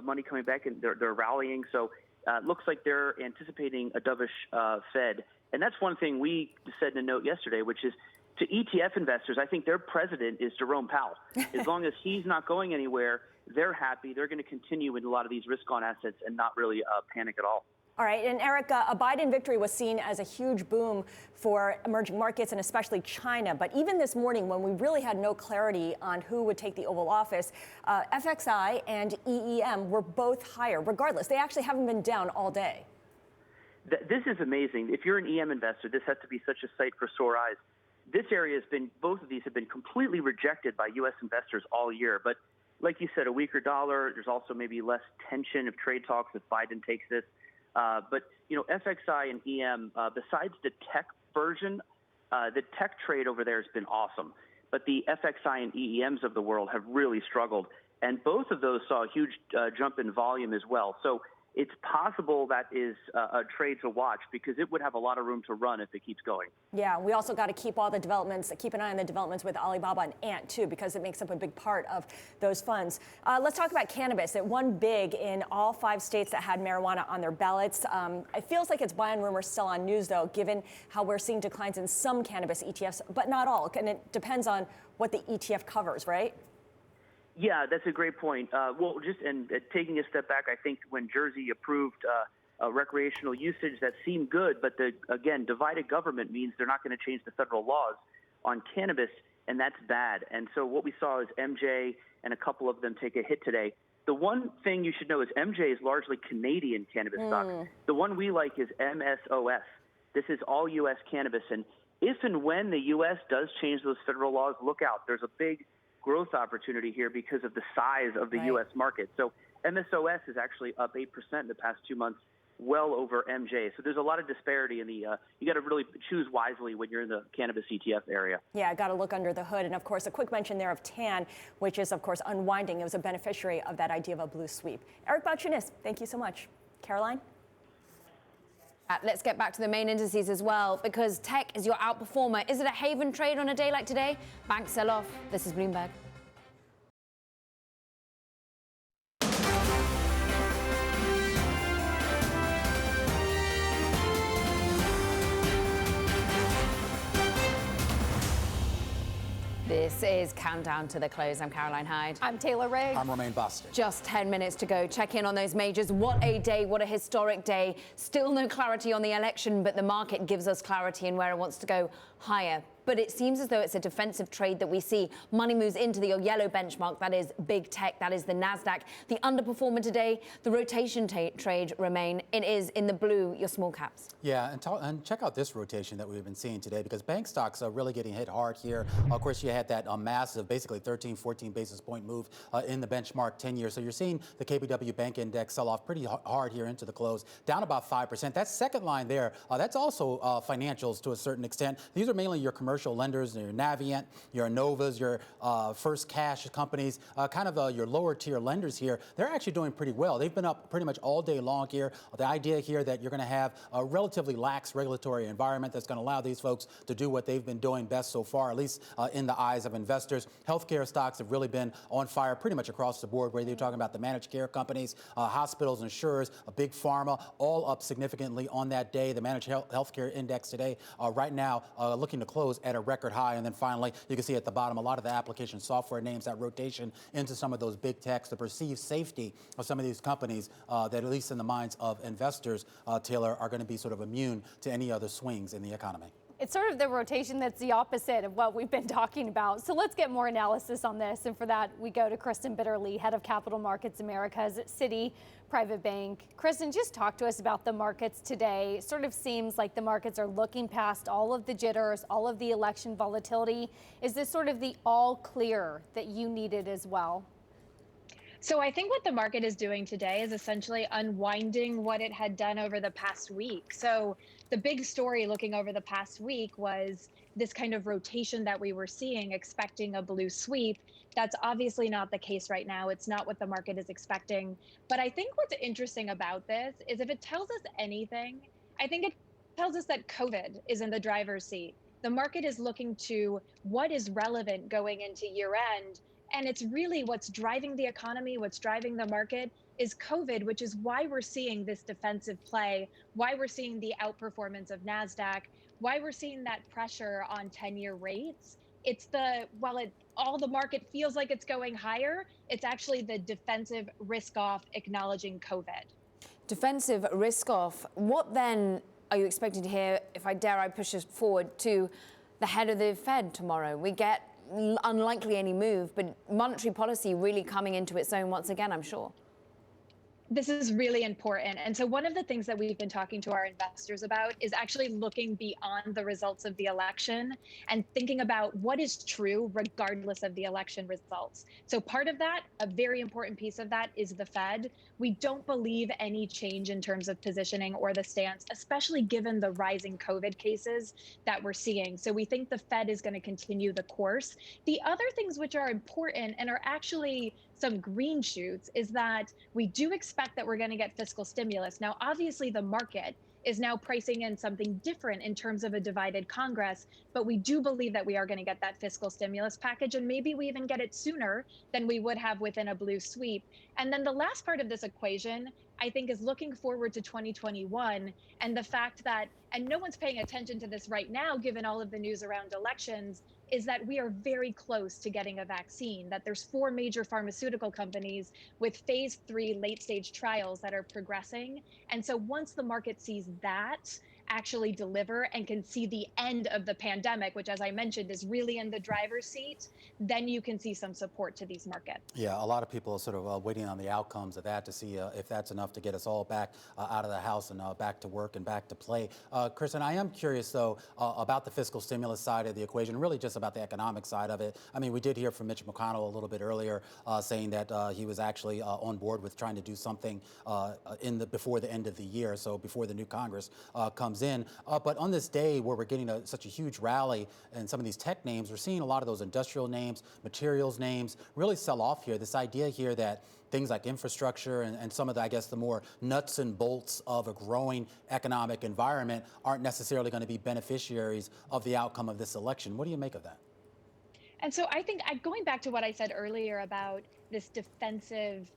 money coming back, and they're rallying. So it looks like they're anticipating a dovish Fed. And that's one thing we said in a note yesterday, which is to ETF investors, I think their president is Jerome Powell. As long as he's not going anywhere, they're happy. They're going to continue with a lot of these risk-on assets and not really panic at all. All right, and Eric, a Biden victory was seen as a huge boom for emerging markets and especially China. But even this morning, when we really had no clarity on who would take the Oval Office, FXI and EEM were both higher. Regardless, they actually haven't been down all day. This is amazing. If you're an EM investor, this has to be such a sight for sore eyes. This area has been, both of these have been completely rejected by U.S. investors all year. But like you said, a weaker dollar, there's also maybe less tension of trade talks if Biden takes this. But, FXI and EM, besides the tech version, the tech trade over there has been awesome. But the FXI and EEMs of the world have really struggled. And both of those saw a huge jump in volume as well. So it's possible that is a trade to watch because it would have a lot of room to run if it keeps going. Yeah, we also got to keep an eye on the developments with Alibaba and Ant too, because it makes up a big part of those funds. Let's talk about cannabis. It won big in all 5 states that had marijuana on their ballots. It feels like it's buy on rumors, sell on news though, given how we're seeing declines in some cannabis ETFs, but not all. And it depends on what the ETF covers, right? Yeah, that's a great point. Taking a step back, I think when Jersey approved recreational usage, that seemed good, but again, divided government means they're not going to change the federal laws on cannabis, and that's bad. And so what we saw is MJ and a couple of them take a hit today. The one thing you should know is MJ is largely Canadian cannabis stock. The one we like is MSOS. This is all U.S. cannabis, and if and when the U.S. does change those federal laws, look out. There's a big growth opportunity here because of the size of the U.S. market. So MSOS is actually up 8% in the past 2 months, well over MJ. So there's a lot of disparity in the, you got to really choose wisely when you're in the cannabis ETF area. Yeah, got to look under the hood. And of course, a quick mention there of TAN, which is of course unwinding. It was a beneficiary of that idea of a blue sweep. Eric Balchunas, thank you so much. Caroline? Let's get back to the main indices as well, because tech is your outperformer. Is it a haven trade on a day like today? Banks sell off. This is Bloomberg. This is Countdown to the Close. I'm Caroline Hyde. I'm Taylor Riggs. I'm Romaine Bostick. Just 10 minutes to go. Check in on those majors. What a day, what a historic day. Still no clarity on the election, but the market gives us clarity in where it wants to go higher. But it seems as though it's a defensive trade that we see. Money moves into the yellow benchmark, that is big tech, that is the NASDAQ. The underperformer today, the rotation trade, Romaine, it is in the blue, your small caps. Yeah, and check out this rotation that we've been seeing today, because bank stocks are really getting hit hard here. Of course, you had that massive, basically 13, 14 basis point move in the benchmark 10-year. So you're seeing the KBW Bank Index sell off pretty hard here into the close, down about 5%. That second line there, that's also financials to a certain extent. These are mainly your commercial lenders, your Navient, your Novas, your First Cash companies, your lower tier lenders here. They're actually doing pretty well. They've been up pretty much all day long here. The idea here that you're going to have a relatively lax regulatory environment that's going to allow these folks to do what they've been doing best so far, at least in the eyes of investors. Healthcare stocks have really been on fire pretty much across the board, whether you're talking about the managed care companies, hospitals, insurers, a big pharma, all up significantly on that day. The managed healthcare index today, right now, looking to close at a record high. And then finally, you can see at the bottom a lot of the application software names, that rotation into some of those big techs, the perceived safety of some of these companies that, at least in the minds of investors, Taylor, are going to be sort of immune to any other swings in the economy. It's sort of the rotation that's the opposite of what we've been talking about. So let's get more analysis on this. And for that, we go to Kristen Bitterly, head of Capital Markets Americas at Citi Private Bank. Kristen, just talk to us about the markets today. It sort of seems like the markets are looking past all of the jitters, all of the election volatility. Is this sort of the all clear that you needed as well? So I think what the market is doing today is essentially unwinding what it had done over the past week. So the big story looking over the past week was this kind of rotation that we were seeing, expecting a blue sweep. That's obviously not the case right now. It's not what the market is expecting. But I think what's interesting about this is if it tells us anything, I think it tells us that COVID is in the driver's seat. The market is looking to what is relevant going into year end. And it's really what's driving the economy, what's driving the market is COVID, which is why we're seeing this defensive play, why we're seeing the outperformance of NASDAQ, why we're seeing that pressure on 10-year rates. It's all the market feels like it's going higher, it's actually the defensive risk off acknowledging COVID. Defensive risk off. What then are you expecting to hear, if I push this forward, to the head of the Fed tomorrow? We get unlikely any move, but monetary policy really coming into its own once again, I'm sure. This is really important. And so one of the things that we've been talking to our investors about is actually looking beyond the results of the election and thinking about what is true regardless of the election results. So part of that, a very important piece of that, is the Fed. We don't believe any change in terms of positioning or the stance, especially given the rising COVID cases that we're seeing. So we think the Fed is going to continue the course. The other things which are important and are actually some green shoots is that we do expect that we're going to get fiscal stimulus. Now, obviously, the market is now pricing in something different in terms of a divided Congress, but we do believe that we are going to get that fiscal stimulus package, and maybe we even get it sooner than we would have within a blue sweep. And then the last part of this equation, I think, is looking forward to 2021 and the fact that, and no one's paying attention to this right now, given all of the news around elections, is that we are very close to getting a vaccine, that there's 4 major pharmaceutical companies with phase 3 late stage trials that are progressing. And so once the market sees that actually deliver and can see the end of the pandemic, which, as I mentioned, is really in the driver's seat, then you can see some support to these markets. Yeah, a lot of people are sort of waiting on the outcomes of that to see if that's enough to get us all back out of the house and back to work and back to play. Kristen, I am curious, though, about the fiscal stimulus side of the equation, really just about the economic side of it. I mean, we did hear from Mitch McConnell a little bit earlier saying that he was actually on board with trying to do something before the end of the year, so before the new Congress comes in. But on this day where we're getting such a huge rally in some of these tech names, we're seeing a lot of those industrial names, materials names really sell off here. This idea here that things like infrastructure and some of the, I guess, the more nuts and bolts of a growing economic environment aren't necessarily going to be beneficiaries of the outcome of this election. What do you make of that? And so I think, going back to what I said earlier about this defensive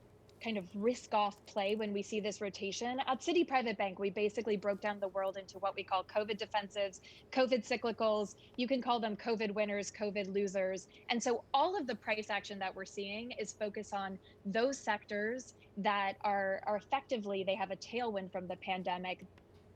kind of risk-off play when we see this rotation, at Citi Private Bank, we basically broke down the world into what we call COVID defensives, COVID cyclicals. You can call them COVID winners, COVID losers. And so all of the price action that we're seeing is focused on those sectors that are effectively, they have a tailwind from the pandemic,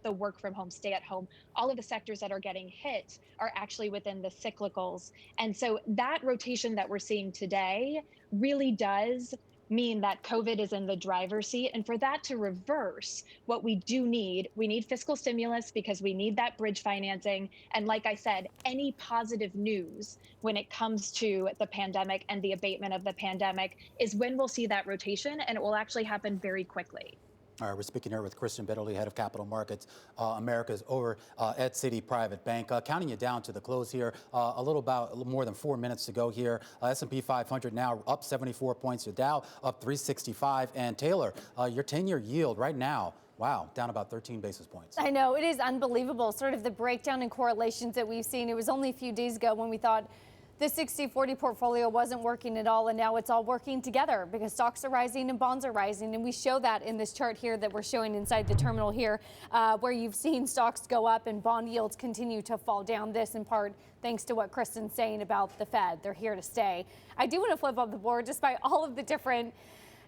the work from home, stay at home. All of the sectors that are getting hit are actually within the cyclicals. And so that rotation that we're seeing today really does mean that COVID is in the driver's seat. And for that to reverse, what we need fiscal stimulus because we need that bridge financing. And like I said, any positive news when it comes to the pandemic and the abatement of the pandemic is when we'll see that rotation, and it will actually happen very quickly. All right, we're speaking here with Kristen Bitterly, head of capital markets, Americas over at Citi Private Bank. Counting you down to the close here, a little more than 4 minutes to go here. S&P 500 now up 74 points. The Dow up 365. And Taylor, your 10-year yield right now, wow, down about 13 basis points. I know, it is unbelievable, sort of the breakdown in correlations that we've seen. It was only a few days ago when we thought the 60-40 portfolio wasn't working at all, and now it's all working together because stocks are rising and bonds are rising. And we show that in this chart here that we're showing inside the terminal here, where you've seen stocks go up and bond yields continue to fall down. This in part thanks to what Kristen's saying about the Fed. They're here to stay. I do want to flip up the board despite all of the different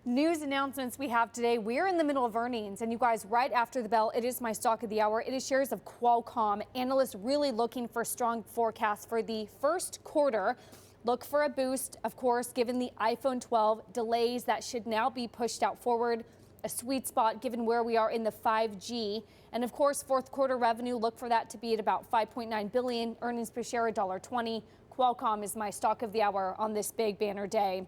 news announcements we have today. We're in the middle of earnings, and you guys, right after the bell, it is my stock of the hour. It is shares of Qualcomm. Analysts really looking for strong forecasts for the first quarter. Look for a boost, of course, given the iPhone 12 delays that should now be pushed out forward. A sweet spot given where we are in the 5G. And of course, fourth quarter revenue, look for that to be at about $5.9 billion. Earnings per share $1.20. Qualcomm is my stock of the hour on this big banner day.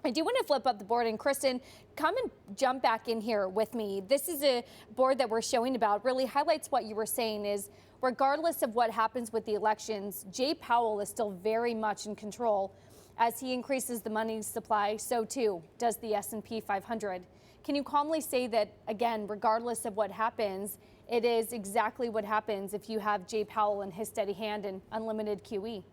I do want to flip up the board, and Kristen, come and jump back in here with me. This is a board that we're showing about, really highlights what you were saying is, regardless of what happens with the elections, Jay Powell is still very much in control. As he increases the money supply, so too does the S&P 500. Can you calmly say that, again, regardless of what happens, it is exactly what happens if you have Jay Powell and his steady hand and unlimited QE?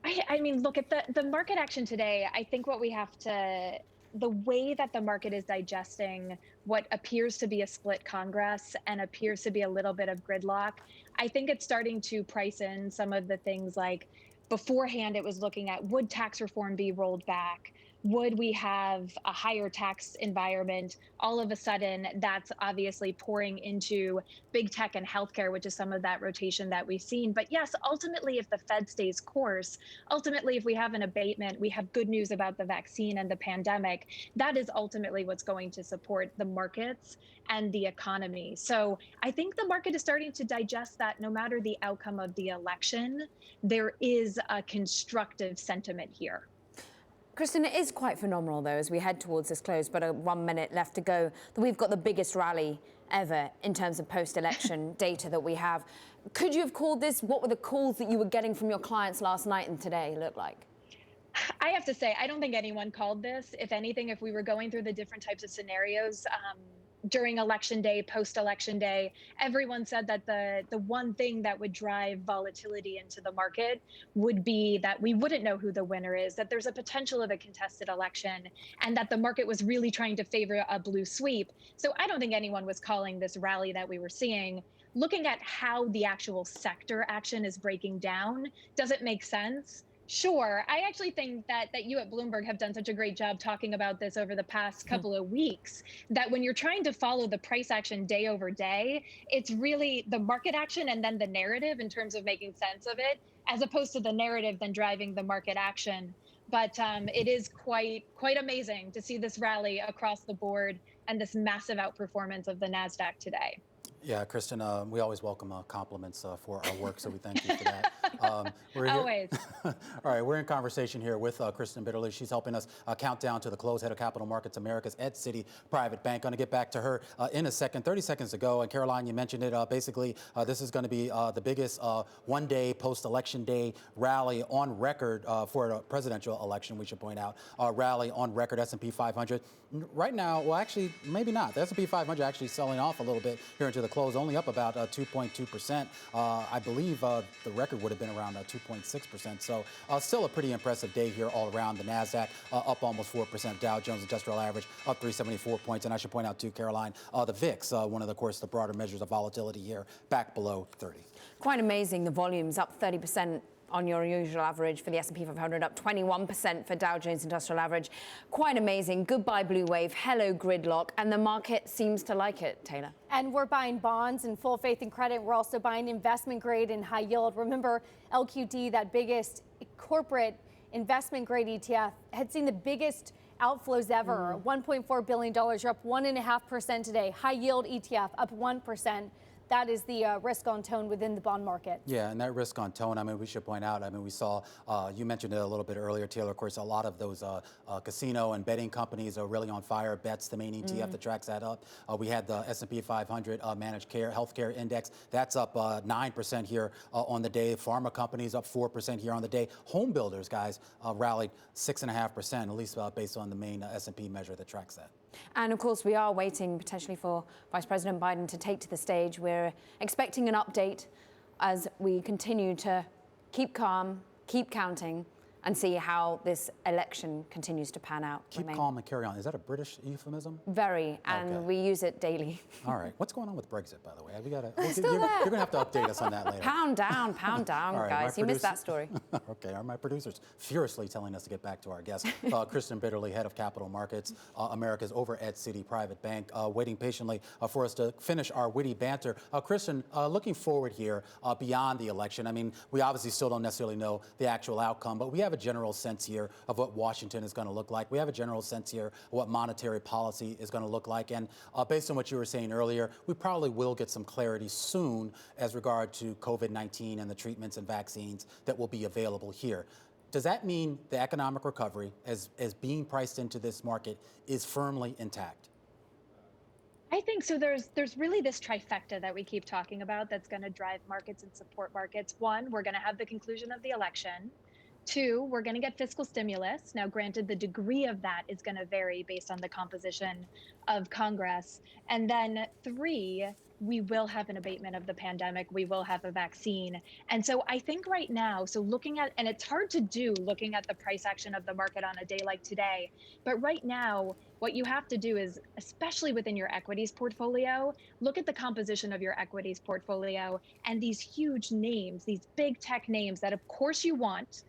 I mean, look at the market action today. I think what we have to, the way that the market is digesting what appears to be a split Congress and appears to be a little bit of gridlock, I think it's starting to price in some of the things like beforehand it was looking at, would tax reform be rolled back? Would we have a higher tax environment? All of a sudden, that's obviously pouring into big tech and healthcare, which is some of that rotation that we've seen. But yes, ultimately, if the Fed stays course, ultimately, if we have an abatement, we have good news about the vaccine and the pandemic, that is ultimately what's going to support the markets and the economy. So I think the market is starting to digest that no matter the outcome of the election, there is a constructive sentiment here. Kristen, it is quite phenomenal, though, as we head towards this close, but 1 minute left to go, that we've got the biggest rally ever in terms of post-election data that we have. Could you have called this? What were the calls that you were getting from your clients last night and today look like? I have to say, I don't think anyone called this. If anything, if we were going through the different types of scenarios during election day, post-election day, everyone said that the one thing that would drive volatility into the market would be that we wouldn't know who the winner is, that there's a potential of a contested election, and that the market was really trying to favor a blue sweep. So I don't think anyone was calling this rally that we were seeing. Looking at how the actual sector action is breaking down, does it make sense? Sure. I actually think that you at Bloomberg have done such a great job talking about this over the past couple of weeks, that when you're trying to follow the price action day over day, it's really the market action and then the narrative in terms of making sense of it, as opposed to the narrative then driving the market action. But it is quite amazing to see this rally across the board and this massive outperformance of the NASDAQ today. Yeah, Kristen, we always welcome compliments for our work, so we thank you for that. Always. All right, we're in conversation here with Kristen Bitterly. She's helping us count down to the close, head of Capital Markets Americas at Citi Private Bank. Going to get back to her in a second. 30 seconds ago, and Caroline, you mentioned it. Basically, this is going to be the biggest one-day post-election day rally on record for a presidential election, we should point out. Rally on record, S&P 500. Right now, well, actually, maybe not. The S&P 500 actually selling off a little bit here into the close, only up about 2.2%. I believe the record would have been around 2.6%. So still a pretty impressive day here all around. The NASDAQ up almost 4%. Dow Jones Industrial Average up 374 points. And I should point out too, Caroline, the VIX, one of the, of course, the broader measures of volatility here, back below 30. Quite amazing. The volume's up 30%. On your usual average for the S&P 500, up 21% for Dow Jones Industrial Average. Quite amazing. Goodbye, blue wave. Hello, gridlock. And the market seems to like it, Taylor. And we're buying bonds and full faith and credit. We're also buying investment grade and high yield. Remember, LQD, that biggest corporate investment grade ETF, had seen the biggest outflows ever. $1.4 billion. You're up 1.5% today. High yield ETF up 1%. That is the risk on tone within the bond market. Yeah, and that risk on tone, I mean, we should point out, I mean, we saw, you mentioned it a little bit earlier, Taylor, of course, a lot of those casino and betting companies are really on fire. Bets, the main ETF that tracks that up. We had the S&P 500 managed care, healthcare index. That's up 9% here on the day. Pharma companies up 4% here on the day. Home builders, guys, rallied 6.5%, at least based on the main S&P measure that tracks that. And of course, we are waiting potentially for Vice President Biden to take to the stage. We're expecting an update as we continue to keep calm, keep counting, and see how this election continues to pan out. Keep calm and carry on. Is that a British euphemism? Very, and we use it daily. All right. What's going on with Brexit, by the way? Still you're going to have to update us on that later. Pound down, right, guys. You missed that story. Okay. Are my producers furiously telling us to get back to our guest, Kristen Bitterly, head of Capital Markets Americas over at Citi Private Bank, waiting patiently for us to finish our witty banter. Kristen, looking forward here beyond the election. I mean, we obviously still don't necessarily know the actual outcome, but we have a general sense here of what Washington is going to look like. We have a general sense here of what monetary policy is going to look like. And based on what you were saying earlier, we probably will get some clarity soon as regard to COVID-19 and the treatments and vaccines that will be available here. Does that mean the economic recovery, as being priced into this market, is firmly intact? I think so. There's really this trifecta that we keep talking about that's going to drive markets and support markets. One, we're going to have the conclusion of the election. Two, we're going to get fiscal stimulus. Now, granted, the degree of that is going to vary based on the composition of Congress. And then three, we will have an abatement of the pandemic. We will have a vaccine. And so I think right now, so looking at, and it's hard to do looking at the price action of the market on a day like today, but right now, what you have to do is, especially within your equities portfolio, look at the composition of your equities portfolio and these huge names, these big tech names that of course you want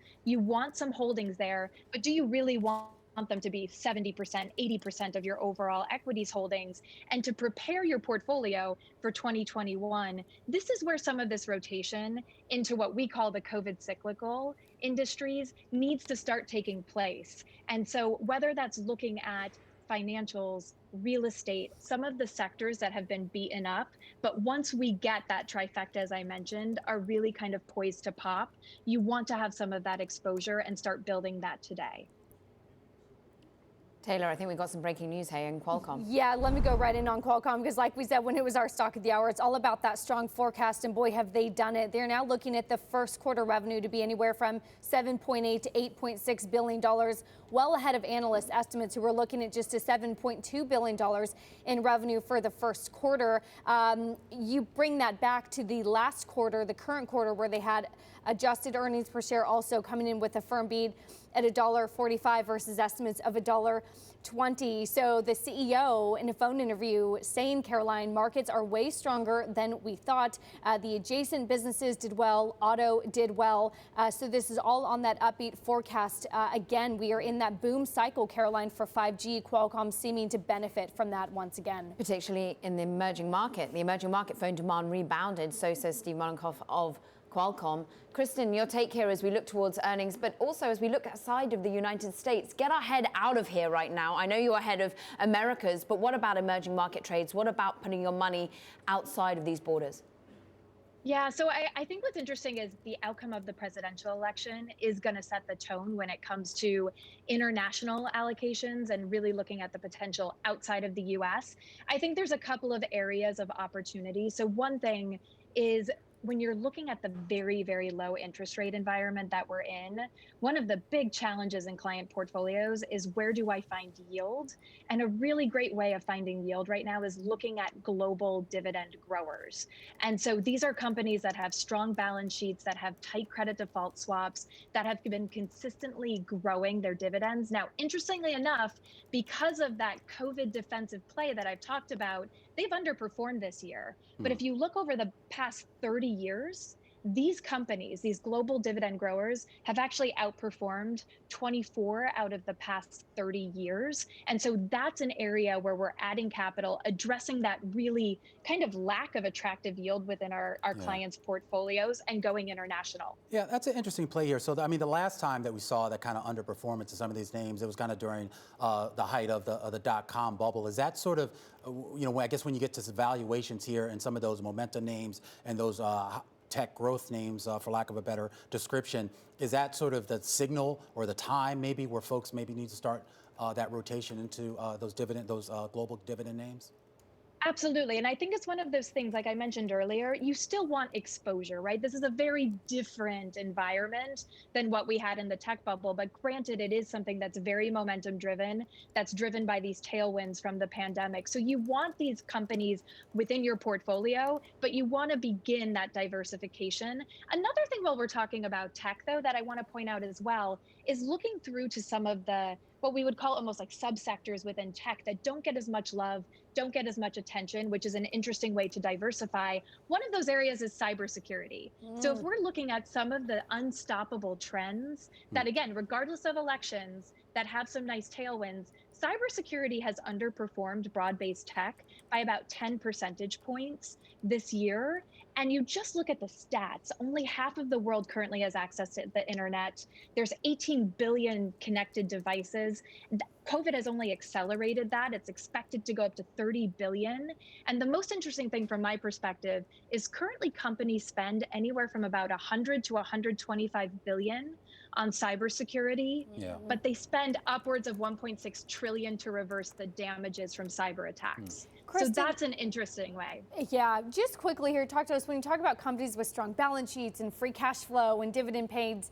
some holdings there, but do you really want them to be 70%, 80% of your overall equities holdings? And to prepare your portfolio for 2021, this is where some of this rotation into what we call the COVID cyclical industries needs to start taking place. And so whether that's looking at financials, real estate, some of the sectors that have been beaten up, but once we get that trifecta, as I mentioned, are really kind of poised to pop, you want to have some of that exposure and start building that today. Taylor, I think we got some breaking news here in Qualcomm. Yeah, let me go right in on Qualcomm because like we said, when it was our stock of the hour, it's all about that strong forecast, and boy, have they done it. They're now looking at the first quarter revenue to be anywhere from $7.8 to $8.6 billion, well ahead of analyst estimates who were looking at just a $7.2 billion in revenue for the first quarter. You bring that back to the last quarter, the current quarter, where they had adjusted earnings per share also coming in with a firm beat at $1.45 versus estimates of $1.20. So the CEO in a phone interview saying, Caroline, markets are way stronger than we thought. The adjacent businesses did well. Auto did well. So this is all on that upbeat forecast. Again, we are in that boom cycle, Caroline, for 5G. Qualcomm seeming to benefit from that once again. Particularly in the emerging market. The emerging market phone demand rebounded, so says Steve Mollenkopf of Qualcomm. Kristen, your take here as we look towards earnings, but also as we look outside of the United States. Get our head out of here right now. I know you're ahead of Americas, but what about emerging market trades? What about putting your money outside of these borders? Yeah, so I think what's interesting is the outcome of the presidential election is going to set the tone when it comes to international allocations and really looking at the potential outside of the US. I think there's a couple of areas of opportunity. So one thing is when you're looking at the very, very low interest rate environment that we're in, one of the big challenges in client portfolios is where do I find yield? And a really great way of finding yield right now is looking at global dividend growers. And so these are companies that have strong balance sheets, that have tight credit default swaps, that have been consistently growing their dividends. Now, interestingly enough, because of that COVID defensive play that I've talked about, they've underperformed this year. But if you look over the past 30 years, these companies, these global dividend growers, have actually outperformed 24 out of the past 30 years. And so that's an area where we're adding capital, addressing that really kind of lack of attractive yield within our clients' portfolios and going international. Yeah, that's an interesting play here. So, I mean, the last time that we saw that kind of underperformance of some of these names, it was kind of during the height of the dot-com bubble. Is that sort of, I guess when you get to some valuations here and some of those momentum names and those tech growth names, for lack of a better description, is that sort of the signal or the time maybe where folks maybe need to start that rotation into those global dividend names? Absolutely. And I think it's one of those things, like I mentioned earlier, you still want exposure, right? This is a very different environment than what we had in the tech bubble. But granted, it is something that's very momentum driven, that's driven by these tailwinds from the pandemic. So you want these companies within your portfolio, but you want to begin that diversification. Another thing while we're talking about tech, though, that I want to point out as well is looking through to some of the what we would call almost like subsectors within tech that don't get as much love, don't get as much attention, which is an interesting way to diversify. One of those areas is cybersecurity. So if we're looking at some of the unstoppable trends that, again, regardless of elections, that have some nice tailwinds, cybersecurity has underperformed broad-based tech by about 10 percentage points this year. And you just look at the stats, only half of the world currently has access to the internet. There's 18 billion connected devices. COVID has only accelerated that. It's expected to go up to 30 billion. And the most interesting thing from my perspective is currently companies spend anywhere from about 100 to 125 billion on cybersecurity, but they spend upwards of 1.6 trillion to reverse the damages from cyber attacks. Kristen, so that's an interesting way. Yeah, just quickly here, talk to us, when you talk about companies with strong balance sheets and free cash flow and dividend paid,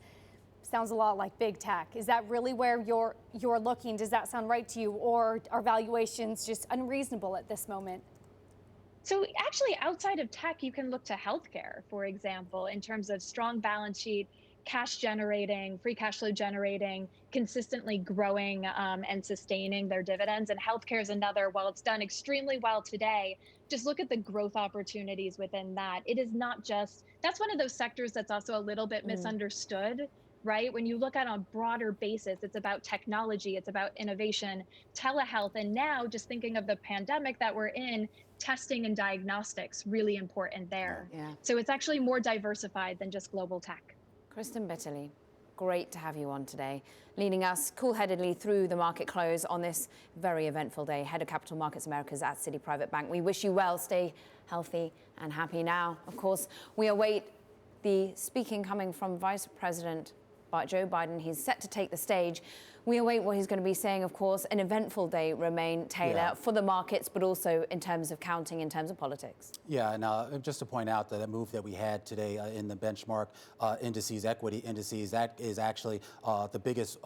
sounds a lot like big tech. Is that really where you're looking? Does that sound right to you, or are valuations just unreasonable at this moment? So actually, outside of tech, you can look to healthcare, for example, in terms of strong balance sheet, cash generating, free cash flow generating, consistently growing and sustaining their dividends. And healthcare is another, while it's done extremely well today, just look at the growth opportunities within that. It is not just, that's one of those sectors that's also a little bit misunderstood, right? When you look at on a broader basis, it's about technology, it's about innovation, telehealth, and now just thinking of the pandemic that we're in, testing and diagnostics, really important there. So it's actually more diversified than just global tech. Kristen Bitterly, great to have you on today, leading us cool-headedly through the market close on this very eventful day. Head of Capital Markets Americas at Citi Private Bank. We wish you well. Stay healthy and happy now. Of course, we await the speaking coming from Vice President Joe Biden. He's set to take the stage. We await what he's going to be saying, of course. An eventful day, Romaine Taylor, for the markets, but also in terms of counting, in terms of politics. Yeah, and just to point out that move that we had today in the benchmark indices, equity indices, that is actually the biggest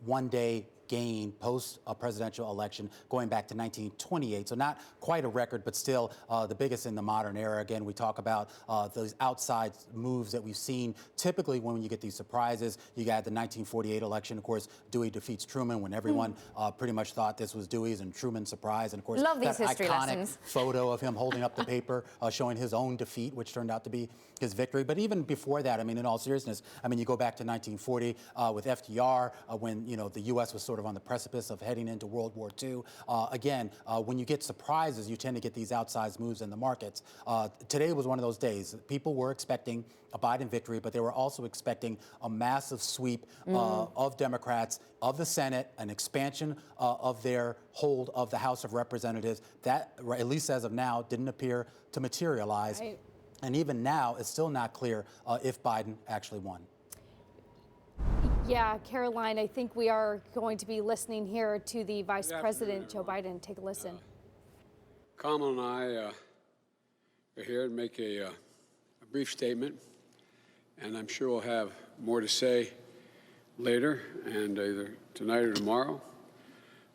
one-day gain post a presidential election going back to 1928. So not quite a record, but still the biggest in the modern era. Again, we talk about those outside moves that we've seen. Typically, when you get these surprises, you got the 1948 election. Of course, Dewey defeats Truman when everyone pretty much thought this was Dewey's and Truman's surprise. And of course, love that these history iconic lessons. photo of him holding up the paper showing his own defeat, which turned out to be his victory. But even before that, I mean, in all seriousness, I mean, you go back to 1940 with FDR when, you know, the U.S. was sort of on the precipice of heading into World War II. Again, when you get surprises, you tend to get these outsized moves in the markets. Today was one of those days. People were expecting a Biden victory, but they were also expecting a massive sweep of Democrats, of the Senate, an expansion of their hold of the House of Representatives. That, at least as of now, didn't appear to materialize. Right. And even now, it's still not clear if Biden actually won. Yeah, Caroline, I think we are going to be listening here to the Vice President, Joe Biden. Take a listen. Kamala and I are here to make a brief statement, and I'm sure we'll have more to say later, and either tonight or tomorrow.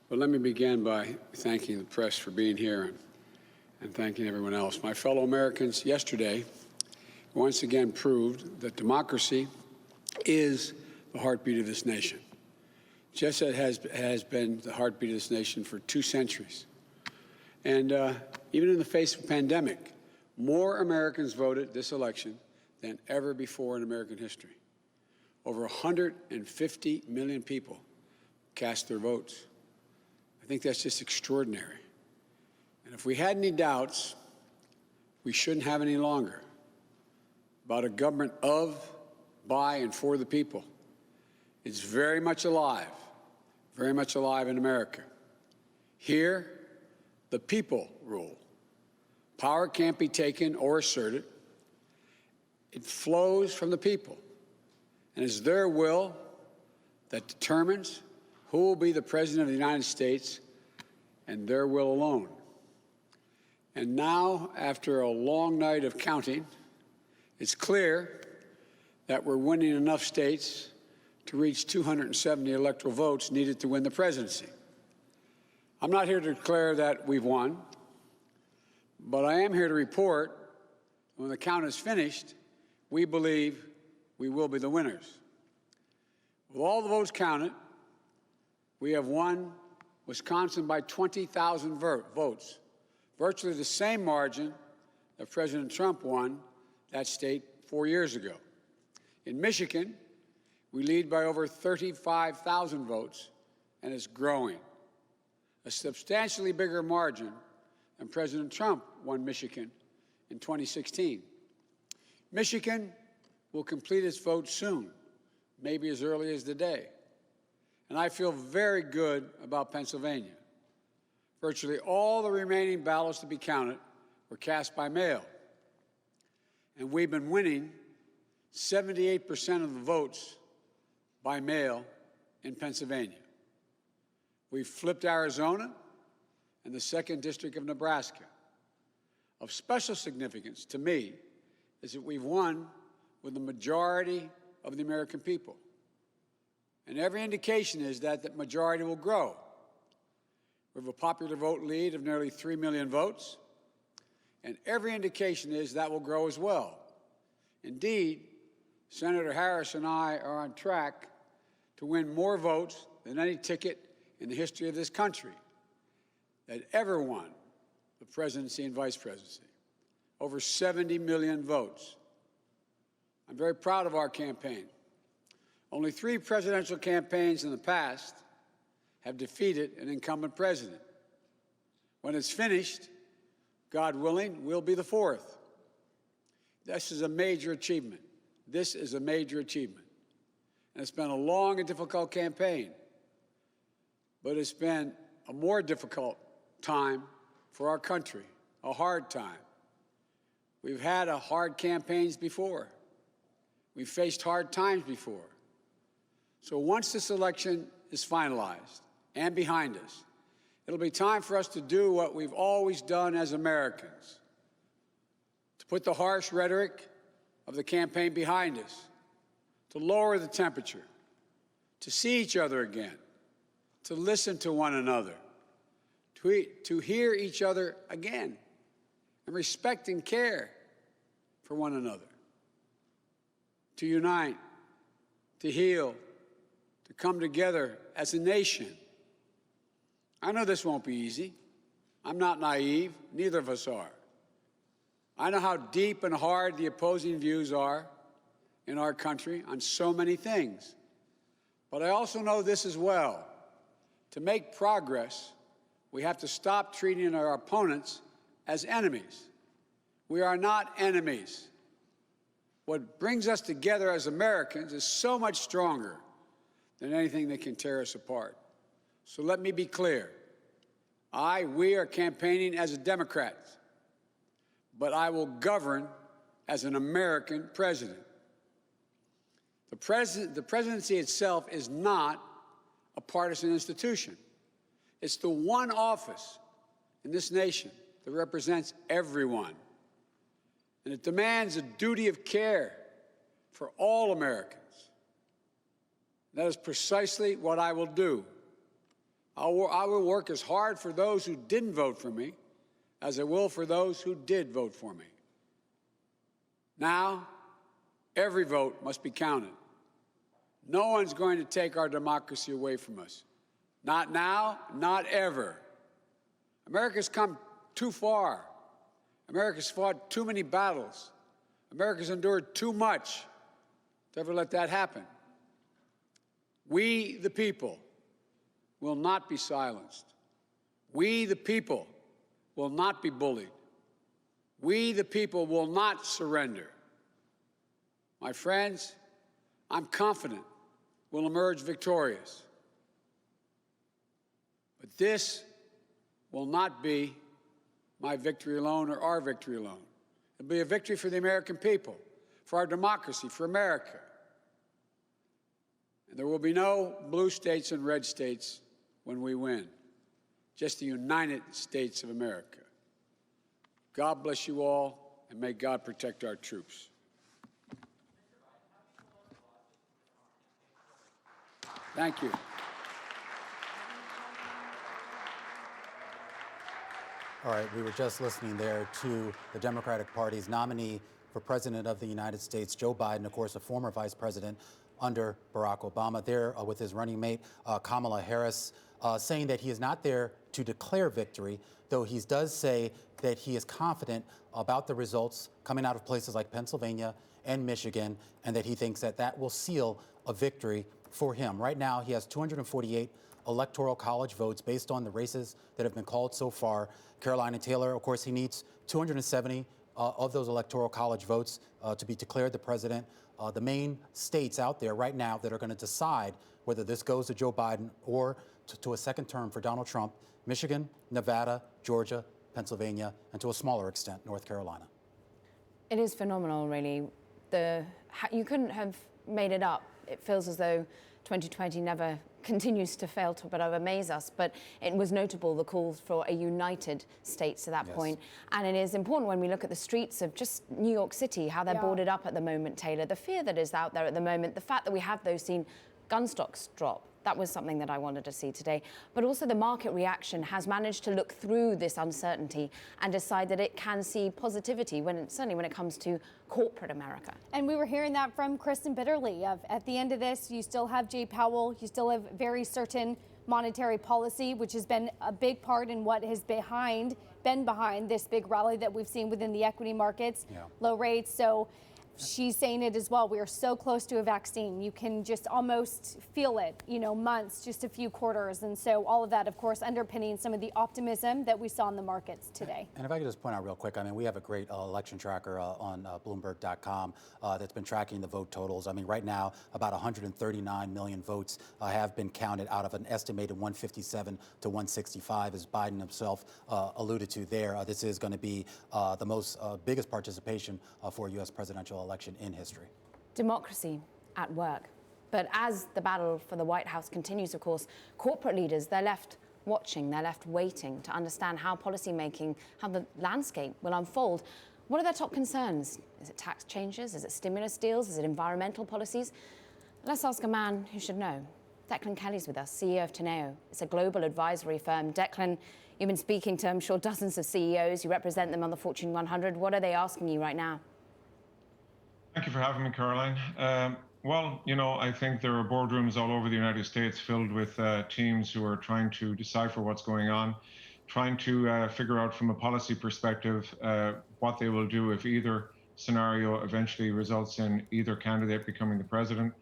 But let me begin by thanking the press for being here and thanking everyone else. My fellow Americans, yesterday once again proved that democracy is the heartbeat of this nation, just as it has been the heartbeat of this nation for 2 centuries. And even in the face of a pandemic, more Americans voted this election than ever before in American history. Over 150 million people cast their votes. I think that's just extraordinary. And if we had any doubts, we shouldn't have any longer about a government of, by, and for the people. It's very much alive in America. Here, the people rule. Power can't be taken or asserted. It flows from the people, and it's their will that determines who will be the President of the United States, and their will alone. And now, after a long night of counting, it's clear that we're winning enough states to reach 270 electoral votes needed to win the presidency. I'm not here to declare that we've won, but I am here to report when the count is finished, we believe we will be the winners. With all the votes counted, we have won Wisconsin by 20,000 votes, virtually the same margin that President Trump won that state 4 years ago. In Michigan, we lead by over 35,000 votes, and it's growing. A substantially bigger margin than President Trump won Michigan in 2016. Michigan will complete its vote soon, maybe as early as today. And I feel very good about Pennsylvania. Virtually all the remaining ballots to be counted were cast by mail. And we've been winning 78% of the votes by mail in Pennsylvania. We've flipped Arizona and the 2nd District of Nebraska. Of special significance to me is that we've won with the majority of the American people. And every indication is that that majority will grow. We have a popular vote lead of nearly 3 million votes, and every indication is that will grow as well. Indeed, Senator Harris and I are on track to win more votes than any ticket in the history of this country that ever won the presidency and vice presidency. Over 70 million votes. I'm very proud of our campaign. Only 3 presidential campaigns in the past have defeated an incumbent president. When it's finished, God willing, we'll be the 4th. This is a major achievement. This is a major achievement. And it's been a long and difficult campaign, but it's been a more difficult time for our country, a hard time. We've had hard campaigns before. We've faced hard times before. So once this election is finalized and behind us, it'll be time for us to do what we've always done as Americans, to put the harsh rhetoric of the campaign behind us, to lower the temperature, to see each other again, to listen to one another, to hear each other again, and respect and care for one another, to unite, to heal, to come together as a nation. I know this won't be easy. I'm not naive. Neither of us are. I know how deep and hard the opposing views are in our country on so many things. But I also know this as well. To make progress, we have to stop treating our opponents as enemies. We are not enemies. What brings us together as Americans is so much stronger than anything that can tear us apart. So let me be clear. We are campaigning as a Democrat, but I will govern as an American president. The presidency itself is not a partisan institution. It's the one office in this nation that represents everyone. And it demands a duty of care for all Americans. That is precisely what I will do. I will work as hard for those who didn't vote for me as I will for those who did vote for me. Now, every vote must be counted. No one's going to take our democracy away from us. Not now, not ever. America's come too far. America's fought too many battles. America's endured too much to ever let that happen. We, the people, will not be silenced. We, the people, will not be bullied. We, the people, will not surrender. My friends, I'm confident we'll emerge victorious. But this will not be my victory alone or our victory alone. It'll be a victory for the American people, for our democracy, for America. And there will be no blue states and red states when we win, just the United States of America. God bless you all, and may God protect our troops. Thank you. All right, we were just listening there to the Democratic Party's nominee for President of the United States, Joe Biden, of course, a former vice president under Barack Obama, there with his running mate, Kamala Harris, saying that he is not there to declare victory, though he does say that he is confident about the results coming out of places like Pennsylvania and Michigan, and that he thinks that that will seal a victory for him. Right now, he has 248 electoral college votes based on the races that have been called so far. Caroline and Taylor, of course, he needs 270 of those electoral college votes to be declared the president. The main states out there right now that are going to decide whether this goes to Joe Biden or to a second term for Donald Trump: Michigan, Nevada, Georgia, Pennsylvania, and to a smaller extent, North Carolina. It is phenomenal, really. You couldn't have made it up. It feels as though 2020 never continues to fail to but amaze us. But it was notable, the calls for a united states to that point. And it is important when we look at the streets of just New York City, how they're boarded up at the moment, Taylor. The fear that is out there at the moment, the fact that we have those seen gun stocks drop. That was something that I wanted to see today. But also the market reaction has managed to look through this uncertainty and decide that it can see positivity, certainly when it comes to corporate America. And we were hearing that from Kristen bitterly. At the end of this, you still have Jay Powell, you still have very certain monetary policy, which has been a big part in what has been behind this big rally that we've seen within the equity markets, low rates. So she's saying it as well. We are so close to a vaccine. You can just almost feel it, months, just a few quarters. And so all of that, of course, underpinning some of the optimism that we saw in the markets today. And if I could just point out real quick, we have a great election tracker on Bloomberg.com that's been tracking the vote totals. Right now, about 139 million votes have been counted out of an estimated 157 to 165, as Biden himself alluded to there. This is going to be the most biggest participation for a U.S. presidential election in history. Democracy at work. But as the battle for the White House continues, of course, corporate leaders, they're left watching, they're left waiting to understand how policymaking, how the landscape will unfold. What are their top concerns? Is it tax changes? Is it stimulus deals? Is it environmental policies? Let's ask a man who should know. Declan Kelly's with us, CEO of Teneo. It's a global advisory firm. Declan, you've been speaking to, I'm sure, dozens of CEOs. You represent them on the Fortune 100. What are they asking you right now? Thank you for having me, Caroline. Well, you know, I think there are boardrooms all over the United States filled with teams who are trying to decipher what's going on, trying to figure out from a policy perspective what they will do if either scenario eventually results in either candidate becoming the president.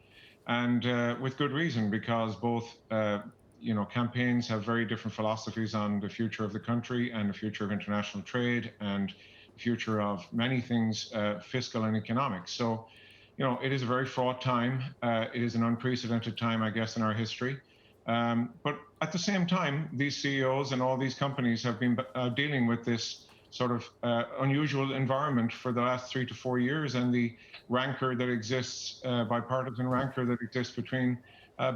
And with good reason, because both you know, campaigns have very different philosophies on the future of the country and the future of international trade and the future of many things, fiscal and economic. So, you know, it is a very fraught time. It is an unprecedented time, I guess, in our history. But at the same time, these CEOs and all these companies have been dealing with this sort of unusual environment for the last 3 to 4 years, and the rancor that exists, bipartisan rancor that exists between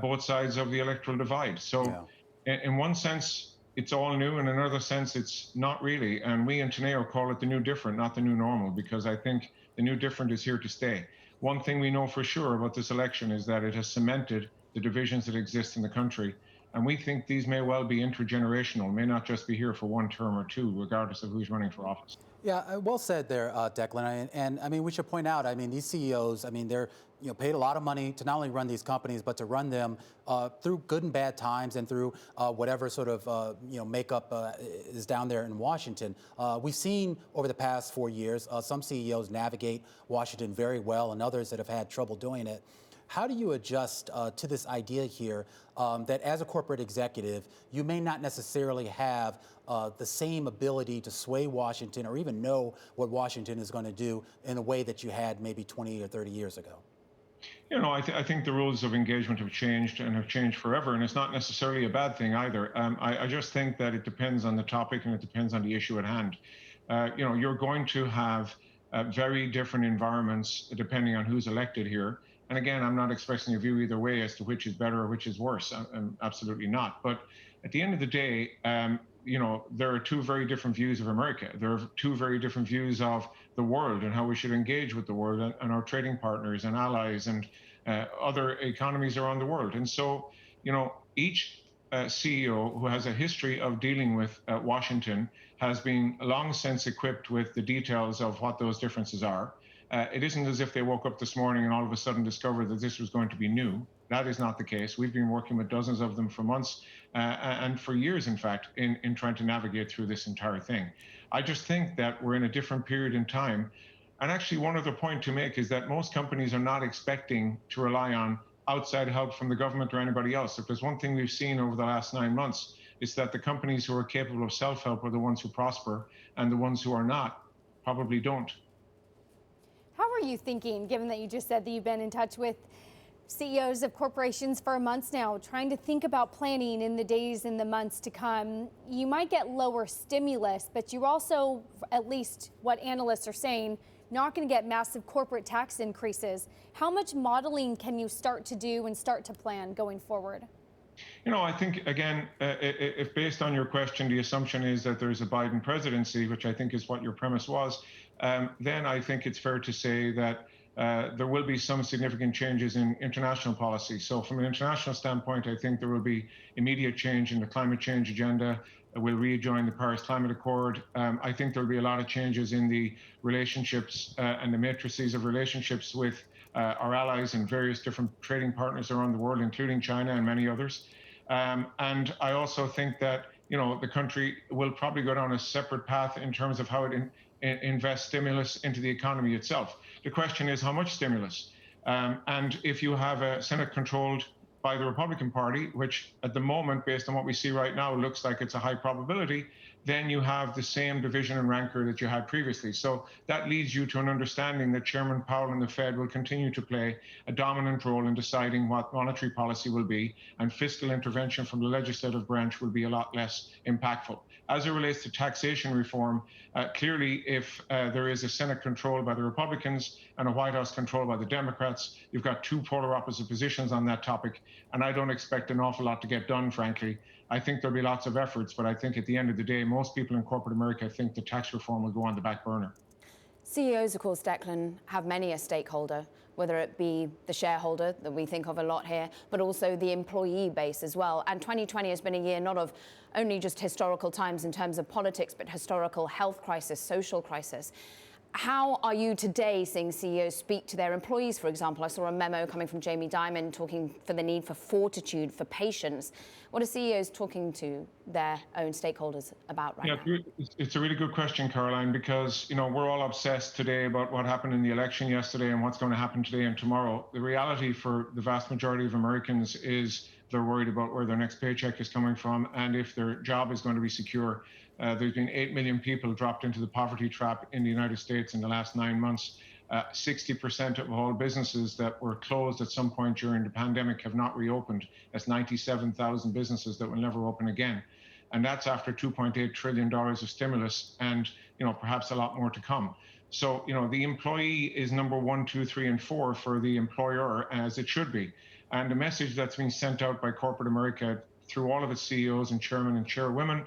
both sides of the electoral divide. So in one sense, it's all new. In another sense, it's not really. And we in Teneo call it the new different, not the new normal, because I think the new different is here to stay. One thing we know for sure about this election is that it has cemented the divisions that exist in the country. And we think these may well be intergenerational, may not just be here for one term or two, regardless of who's running for office. Yeah, well said there, Declan. And I mean, we should point out, I mean, these CEOs, I mean, they're paid a lot of money to not only run these companies, but to run them through good and bad times and through whatever sort of makeup is down there in Washington. We've seen over the past 4 years some CEOs navigate Washington very well, and others that have had trouble doing it. How do you adjust to this idea here that as a corporate executive, you may not necessarily have the same ability to sway Washington or even know what Washington is going to do in a way that you had maybe 20 or 30 years ago? You know, I think the rules of engagement have changed and have changed forever, and it's not necessarily a bad thing either. I just think that it depends on the topic and it depends on the issue at hand. You know, you're going to have very different environments depending on who's elected here. And again, I'm not expressing a view either way as to which is better or which is worse. Absolutely not. But at the end of the day, you know, there are two very different views of America. There are two very different views of the world and how we should engage with the world and our trading partners and allies and other economies around the world. And so, you know, each CEO who has a history of dealing with Washington has been long since equipped with the details of what those differences are. It isn't as if they woke up this morning and all of a sudden discovered that this was going to be new. That is not the case. We've been working with dozens of them for months and for years, in fact, in trying to navigate through this entire thing. I just think that we're in a different period in time. And actually, one other point to make is that most companies are not expecting to rely on outside help from the government or anybody else. If there's one thing we've seen over the last 9 months, it's that the companies who are capable of self-help are the ones who prosper, and the ones who are not probably don't. How are you thinking, given that you just said that you've been in touch with CEOs of corporations for months now, trying to think about planning in the days and the months to come? You might get lower stimulus, but you also, at least what analysts are saying, not going to get massive corporate tax increases. How much modeling can you start to do and start to plan going forward? You know, I think, again, if based on your question, the assumption is that there's a Biden presidency, which I think is what your premise was, then I think it's fair to say that there will be some significant changes in international policy. So from an international standpoint, I think there will be immediate change in the climate change agenda. We'll rejoin the Paris Climate Accord. I think there'll be a lot of changes in the relationships and the matrices of relationships with our allies and various different trading partners around the world, including China and many others. And I also think that, you know, the country will probably go down a separate path in terms of how it invest stimulus into the economy itself. The question is how much stimulus? And if you have a Senate controlled by the Republican Party, which at the moment, based on what we see right now, looks like it's a high probability, then you have the same division and rancor that you had previously. So that leads you to an understanding that Chairman Powell and the Fed will continue to play a dominant role in deciding what monetary policy will be, and fiscal intervention from the legislative branch will be a lot less impactful. As it relates to taxation reform, clearly if there is a Senate controlled by the Republicans and a White House controlled by the Democrats, you've got two polar opposite positions on that topic, and I don't expect an awful lot to get done, frankly. I think there'll be lots of efforts, but I think at the end of the day, most people in corporate America think the tax reform will go on the back burner. CEOs, of course, Declan, have many a stakeholder, whether it be the shareholder that we think of a lot here, but also the employee base as well. And 2020 has been a year not of only just historical times in terms of politics, but historical health crisis, social crisis. How are you today seeing CEOs speak to their employees, for example? I saw a memo coming from Jamie Dimon talking for the need for fortitude, for patience. What are CEOs talking to their own stakeholders about right now? It's a really good question, Caroline, because we're all obsessed today about what happened in the election yesterday and what's going to happen today and tomorrow. The reality for the vast majority of Americans is they're worried about where their next paycheck is coming from and if their job is going to be secure. There's been 8 million people dropped into the poverty trap in the United States in the last 9 months. 60% of all businesses that were closed at some point during the pandemic have not reopened. That's 97,000 businesses that will never open again. And that's after $2.8 trillion of stimulus and, perhaps a lot more to come. So, the employee is number 1, 2, 3, and 4 for the employer, as it should be. And the message that's being sent out by corporate America through all of its CEOs and chairmen and chairwomen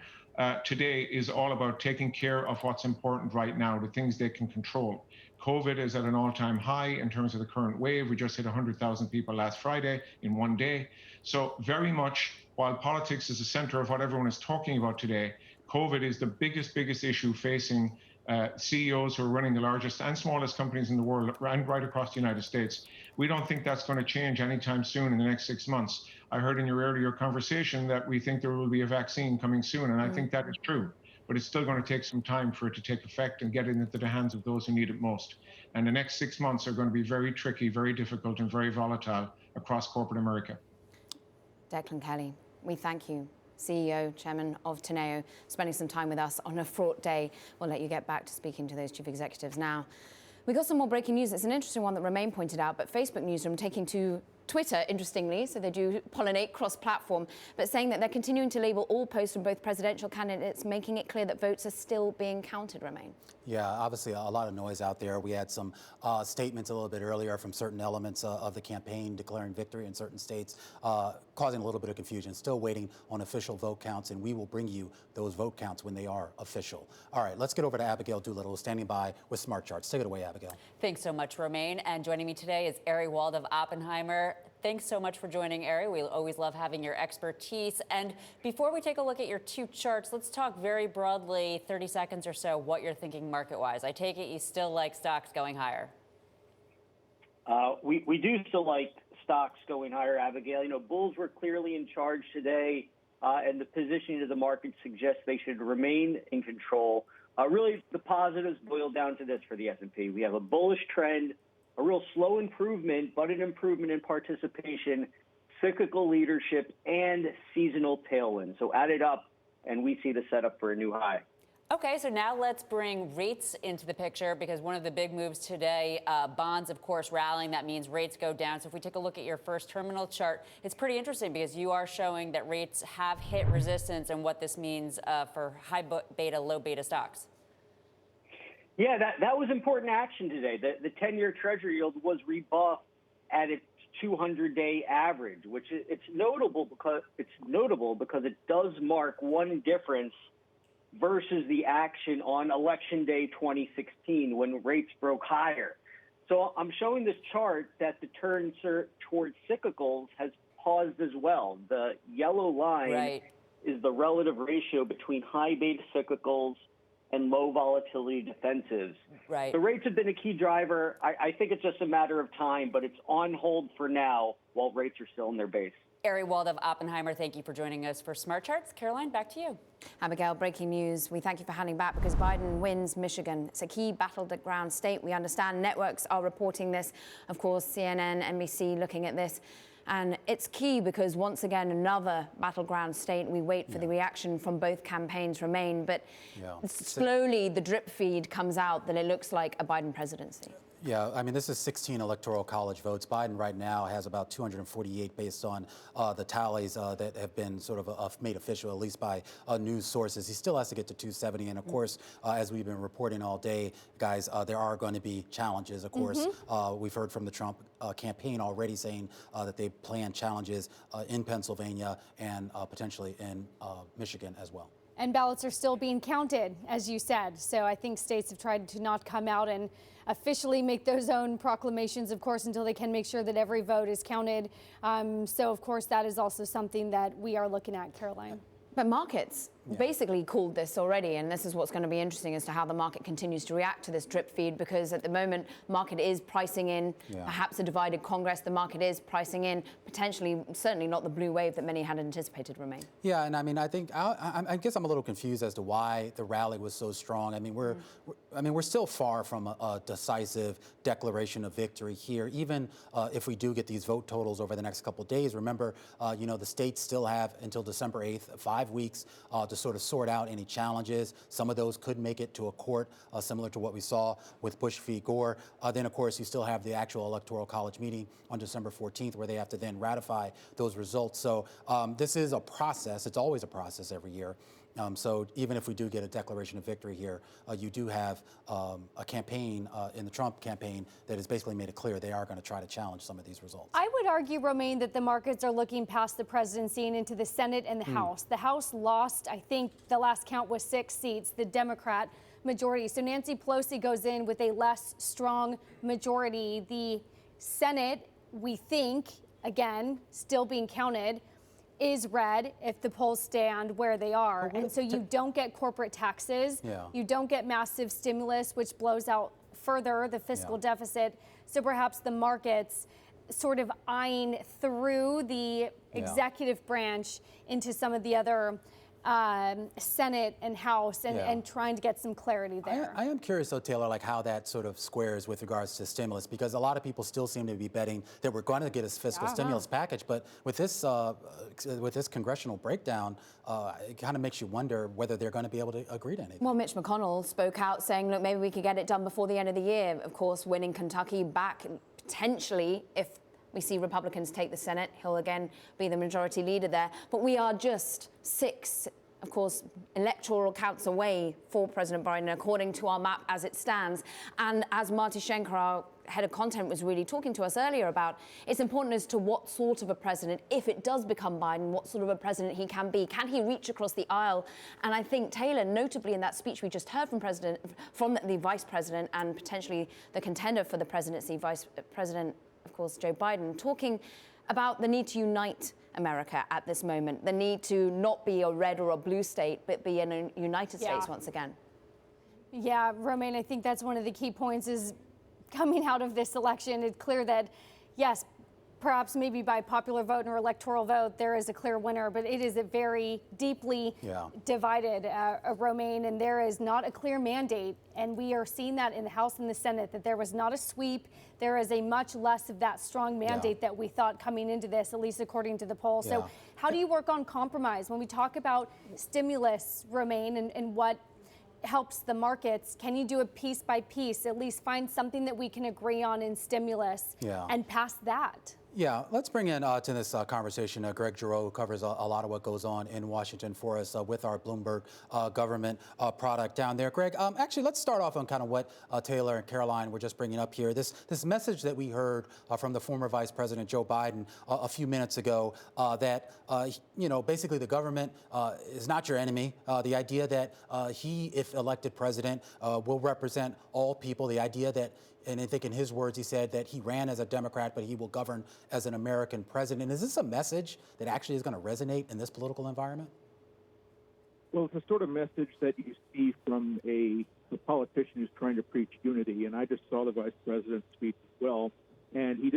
today is all about taking care of what's important right now, the things they can control. COVID is at an all-time high in terms of the current wave. We just hit 100,000 people last Friday in one day. So very much, while politics is the center of what everyone is talking about today, COVID is the biggest issue facing CEOs who are running the largest and smallest companies in the world and right across the United States. We don't think that's going to change anytime soon in the next 6 months. I heard in your earlier conversation that we think there will be a vaccine coming soon, and I think that is true. But it's still going to take some time for it to take effect and get it into the hands of those who need it most. And the next 6 months are going to be very tricky, very difficult, and very volatile across corporate America. Declan Kelly, we thank you. CEO, Chairman of Teneo, spending some time with us on a fraught day. We'll let you get back to speaking to those chief executives now. We got some more breaking news. It's an interesting one that Romaine pointed out, but Facebook Newsroom taking to Twitter, interestingly, so they do pollinate cross-platform, but saying that they're continuing to label all posts from both presidential candidates, making it clear that votes are still being counted, Romaine. Yeah, obviously a lot of noise out there. We had some statements a little bit earlier from certain elements of the campaign declaring victory in certain states, causing a little bit of confusion. Still waiting on official vote counts, and we will bring you those vote counts when they are official. All right, let's get over to Abigail Doolittle, standing by with Smart Charts. Take it away, Abigail. Thanks so much, Romaine. And joining me today is Ari Wald of Oppenheimer. Thanks so much for joining, Ari. We always love having your expertise. And before we take a look at your two charts, let's talk very broadly, 30 seconds or so, what you're thinking market-wise. I take it you still like stocks going higher. We do still like stocks going higher, Abigail. Bulls were clearly in charge today, and the positioning of the market suggests they should remain in control. Really, the positives boil down to this for the S&P. We have a bullish trend, a real slow improvement, but an improvement in participation, cyclical leadership, and seasonal tailwind. So add it up, and we see the setup for a new high. Okay, so now let's bring rates into the picture, because one of the big moves today, bonds, of course, rallying. That means rates go down. So if we take a look at your first terminal chart, it's pretty interesting because you are showing that rates have hit resistance and what this means for high beta, low beta stocks. Yeah, that was important action today. The 10-year Treasury yield was rebuffed at its 200-day average, which it's notable because it does mark one difference versus the action on Election Day 2016 when rates broke higher. So I'm showing this chart that the turn towards cyclicals has paused as well. The yellow line is the relative ratio between high beta cyclicals and low volatility defensives. Right. The rates have been a key driver. I think it's just a matter of time, but it's on hold for now while rates are still in their base. Ari Wald of Oppenheimer, thank you for joining us for Smart Charts. Caroline, back to you. Abigail, breaking news. We thank you for handing back because Biden wins Michigan. It's a key battleground state. We understand networks are reporting this. Of course, CNN, NBC looking at this. And it's key because, once again, another battleground state. We wait for the reaction from both campaigns, Romaine. But slowly the drip feed comes out that it looks like a Biden presidency. Yeah, I mean, this is 16 electoral college votes. Biden right now has about 248 based on the tallies that have been sort of made official, at least by news sources. He still has to get to 270. And of course, as we've been reporting all day, guys, there are going to be challenges. Of course, we've heard from the Trump campaign already saying that they plan challenges in Pennsylvania and potentially in Michigan as well. And ballots are still being counted, as you said. So I think states have tried to not come out and officially make those own proclamations, of course, until they can make sure that every vote is counted. So, of course, that is also something that we are looking at, Caroline. But markets basically called this already, and this is what's going to be interesting as to how the market continues to react to this drip feed, because at the moment, market is pricing in perhaps a divided Congress. The market is pricing in potentially, certainly not the blue wave that many had anticipated, Romaine. Yeah, and I mean, I think I guess I'm a little confused as to why the rally was so strong. I mean, we're still far from a decisive declaration of victory here. Even if we do get these vote totals over the next couple of days, remember, you know, the states still have until December 8th, 5 weeks to sort of sort out any challenges. Some of those could make it to a court, similar to what we saw with Bush v. Gore. Then, of course, you still have the actual Electoral College meeting on December 14th, where they have to then ratify those results. So this is a process. It's always a process every year. So even if we do get a declaration of victory here, you do have a campaign in the Trump campaign that has basically made it clear they are going to try to challenge some of these results. I would argue, Romaine, that the markets are looking past the presidency and into the Senate and the House. The House lost, I think the last count was 6 seats, the Democrat majority. So Nancy Pelosi goes in with a less strong majority. The Senate, we think, again, still being counted, is red if the polls stand where they are. And so you don't get corporate taxes. You don't get massive stimulus, which blows out further the fiscal deficit. So perhaps the markets sort of eyeing through the executive branch into some of the other Senate and House and trying to get some clarity there. I am curious, though, Taylor, like how that sort of squares with regards to stimulus, because a lot of people still seem to be betting that we're going to get a fiscal stimulus package. But with this congressional breakdown, it kind of makes you wonder whether they're going to be able to agree to anything. Well, Mitch McConnell spoke out saying, look, maybe we could get it done before the end of the year. Of course, winning Kentucky back potentially if we see Republicans take the Senate. He'll again be the majority leader there. But we are just 6, of course, electoral counts away for President Biden, according to our map as it stands. And as Marty Schenker, our head of content, was really talking to us earlier about, it's important as to what sort of a president, if it does become Biden, what sort of a president he can be. Can he reach across the aisle? And I think Taylor, notably in that speech we just heard from the vice president and potentially the contender for the presidency, Vice President, of course, Joe Biden, talking about the need to unite America at this moment, the need to not be a red or a blue state, but be in a United States once again. Yeah, Romaine, I think that's one of the key points is coming out of this election. It's clear that, yes, perhaps maybe by popular vote or electoral vote, there is a clear winner, but it is a very deeply divided, Romaine, and there is not a clear mandate. And we are seeing that in the House and the Senate, that there was not a sweep. There is a much less of that strong mandate that we thought coming into this, at least according to the poll. So how do you work on compromise? When we talk about stimulus, Romaine, and what helps the markets, can you do it piece by piece, at least find something that we can agree on in stimulus and pass that? Yeah, let's bring in to this conversation Greg Giroux, who covers a lot of what goes on in Washington for us with our Bloomberg government product down there. Greg, actually, let's start off on kind of what Taylor and Caroline were just bringing up here. This message that we heard from the former Vice President Joe Biden a few minutes ago that, you know, basically the government is not your enemy. The idea that he, if elected president, will represent all people. The idea that, and I think in his words, he said that he ran as a Democrat, but he will govern as an American president. Is this a message that actually is going to resonate in this political environment? Well, it's the sort of message that you see from a politician who's trying to preach unity. And I just saw the vice president's speech as well. And he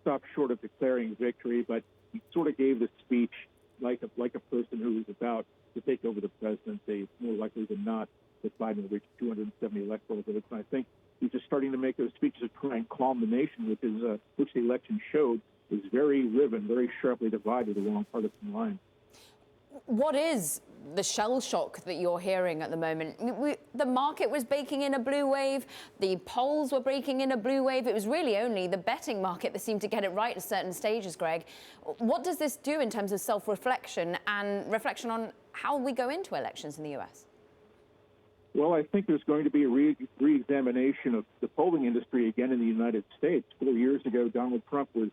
stopped short of declaring victory, but he sort of gave the speech like a person who is about to take over the presidency. More likely than not that Biden will reach 270 electoral votes. And I think he's just starting to make those speeches to try and calm the nation, which the election showed. is very riven, very sharply divided along partisan lines. What is the shell shock that you're hearing at the moment? The market was baking in a blue wave. The polls were breaking in a blue wave. It was really only the betting market that seemed to get it right at certain stages, Greg. What does this do in terms of self-reflection and reflection on how we go into elections in the U.S.? Well, I think there's going to be a re-examination of the polling industry again in the United States. 4 years ago, Donald Trump was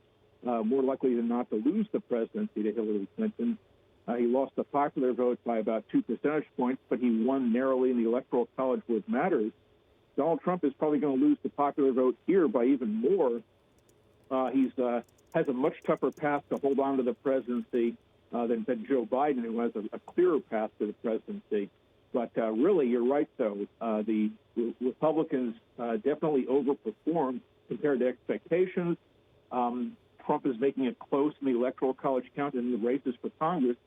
more likely than not to lose the presidency to Hillary Clinton. He lost the popular vote by about 2 percentage points, but he won narrowly in the Electoral College where it matters. Donald Trump is probably going to lose the popular vote here by even more. He has a much tougher path to hold on to the presidency than Joe Biden, who has a clearer path to the presidency. But really, you're right, though. The Republicans definitely overperformed compared to expectations. Trump is making it close in the Electoral College count and in the races for Congress.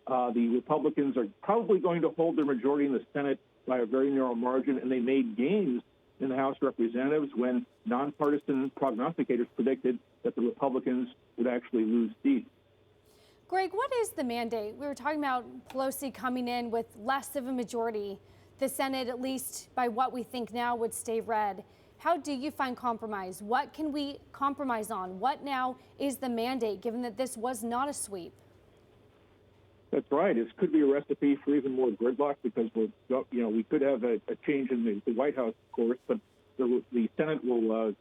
The Republicans are probably going to hold their majority in the Senate by a very narrow margin, and they made gains in the House of Representatives when nonpartisan prognosticators predicted that the Republicans would actually lose seats. Greg, what is the mandate? We were talking about Pelosi coming in with less of a majority. The Senate, at least by what we think now, would stay red. How do you find compromise? What can we compromise on? What now is the mandate, given that this was not a sweep? That's right. This could be a recipe for even more gridlock because we could have a change in the White House, of course, but the Senate will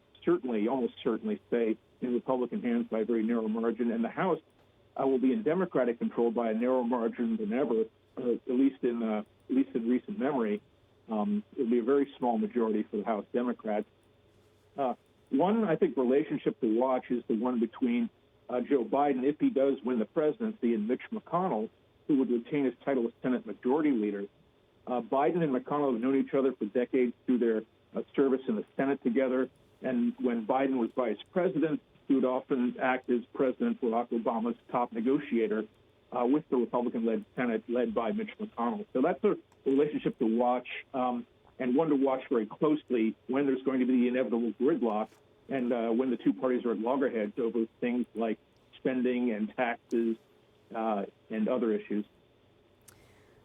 almost certainly stay in Republican hands by a very narrow margin, and the House will be in Democratic control by a narrower margin than ever, at least in recent memory. It'll be a very small majority for the House Democrats. One, I think, relationship to watch is the one between Joe Biden, if he does win the presidency, and Mitch McConnell, who would retain his title as Senate Majority Leader. Biden and McConnell have known each other for decades through their service in the Senate together. And when Biden was vice president, he would often act as President Barack Obama's top negotiator with the Republican-led Senate led by Mitch McConnell. So that's a relationship to watch and one to watch very closely when there's going to be the inevitable gridlock and when the two parties are at loggerheads over things like spending and taxes and other issues.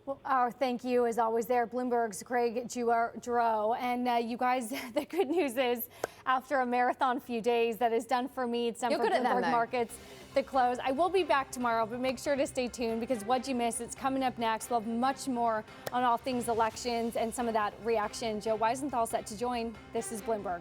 Well, our thank you, as always, there, Bloomberg's Greg Giroux. And you guys, the good news is, after a marathon few days, that is done for me. It's done for Bloomberg Markets, the close. I will be back tomorrow, but make sure to stay tuned because what you missed, it's coming up next. We'll have much more on all things elections and some of that reaction. Joe Weisenthal set to join. This is Bloomberg.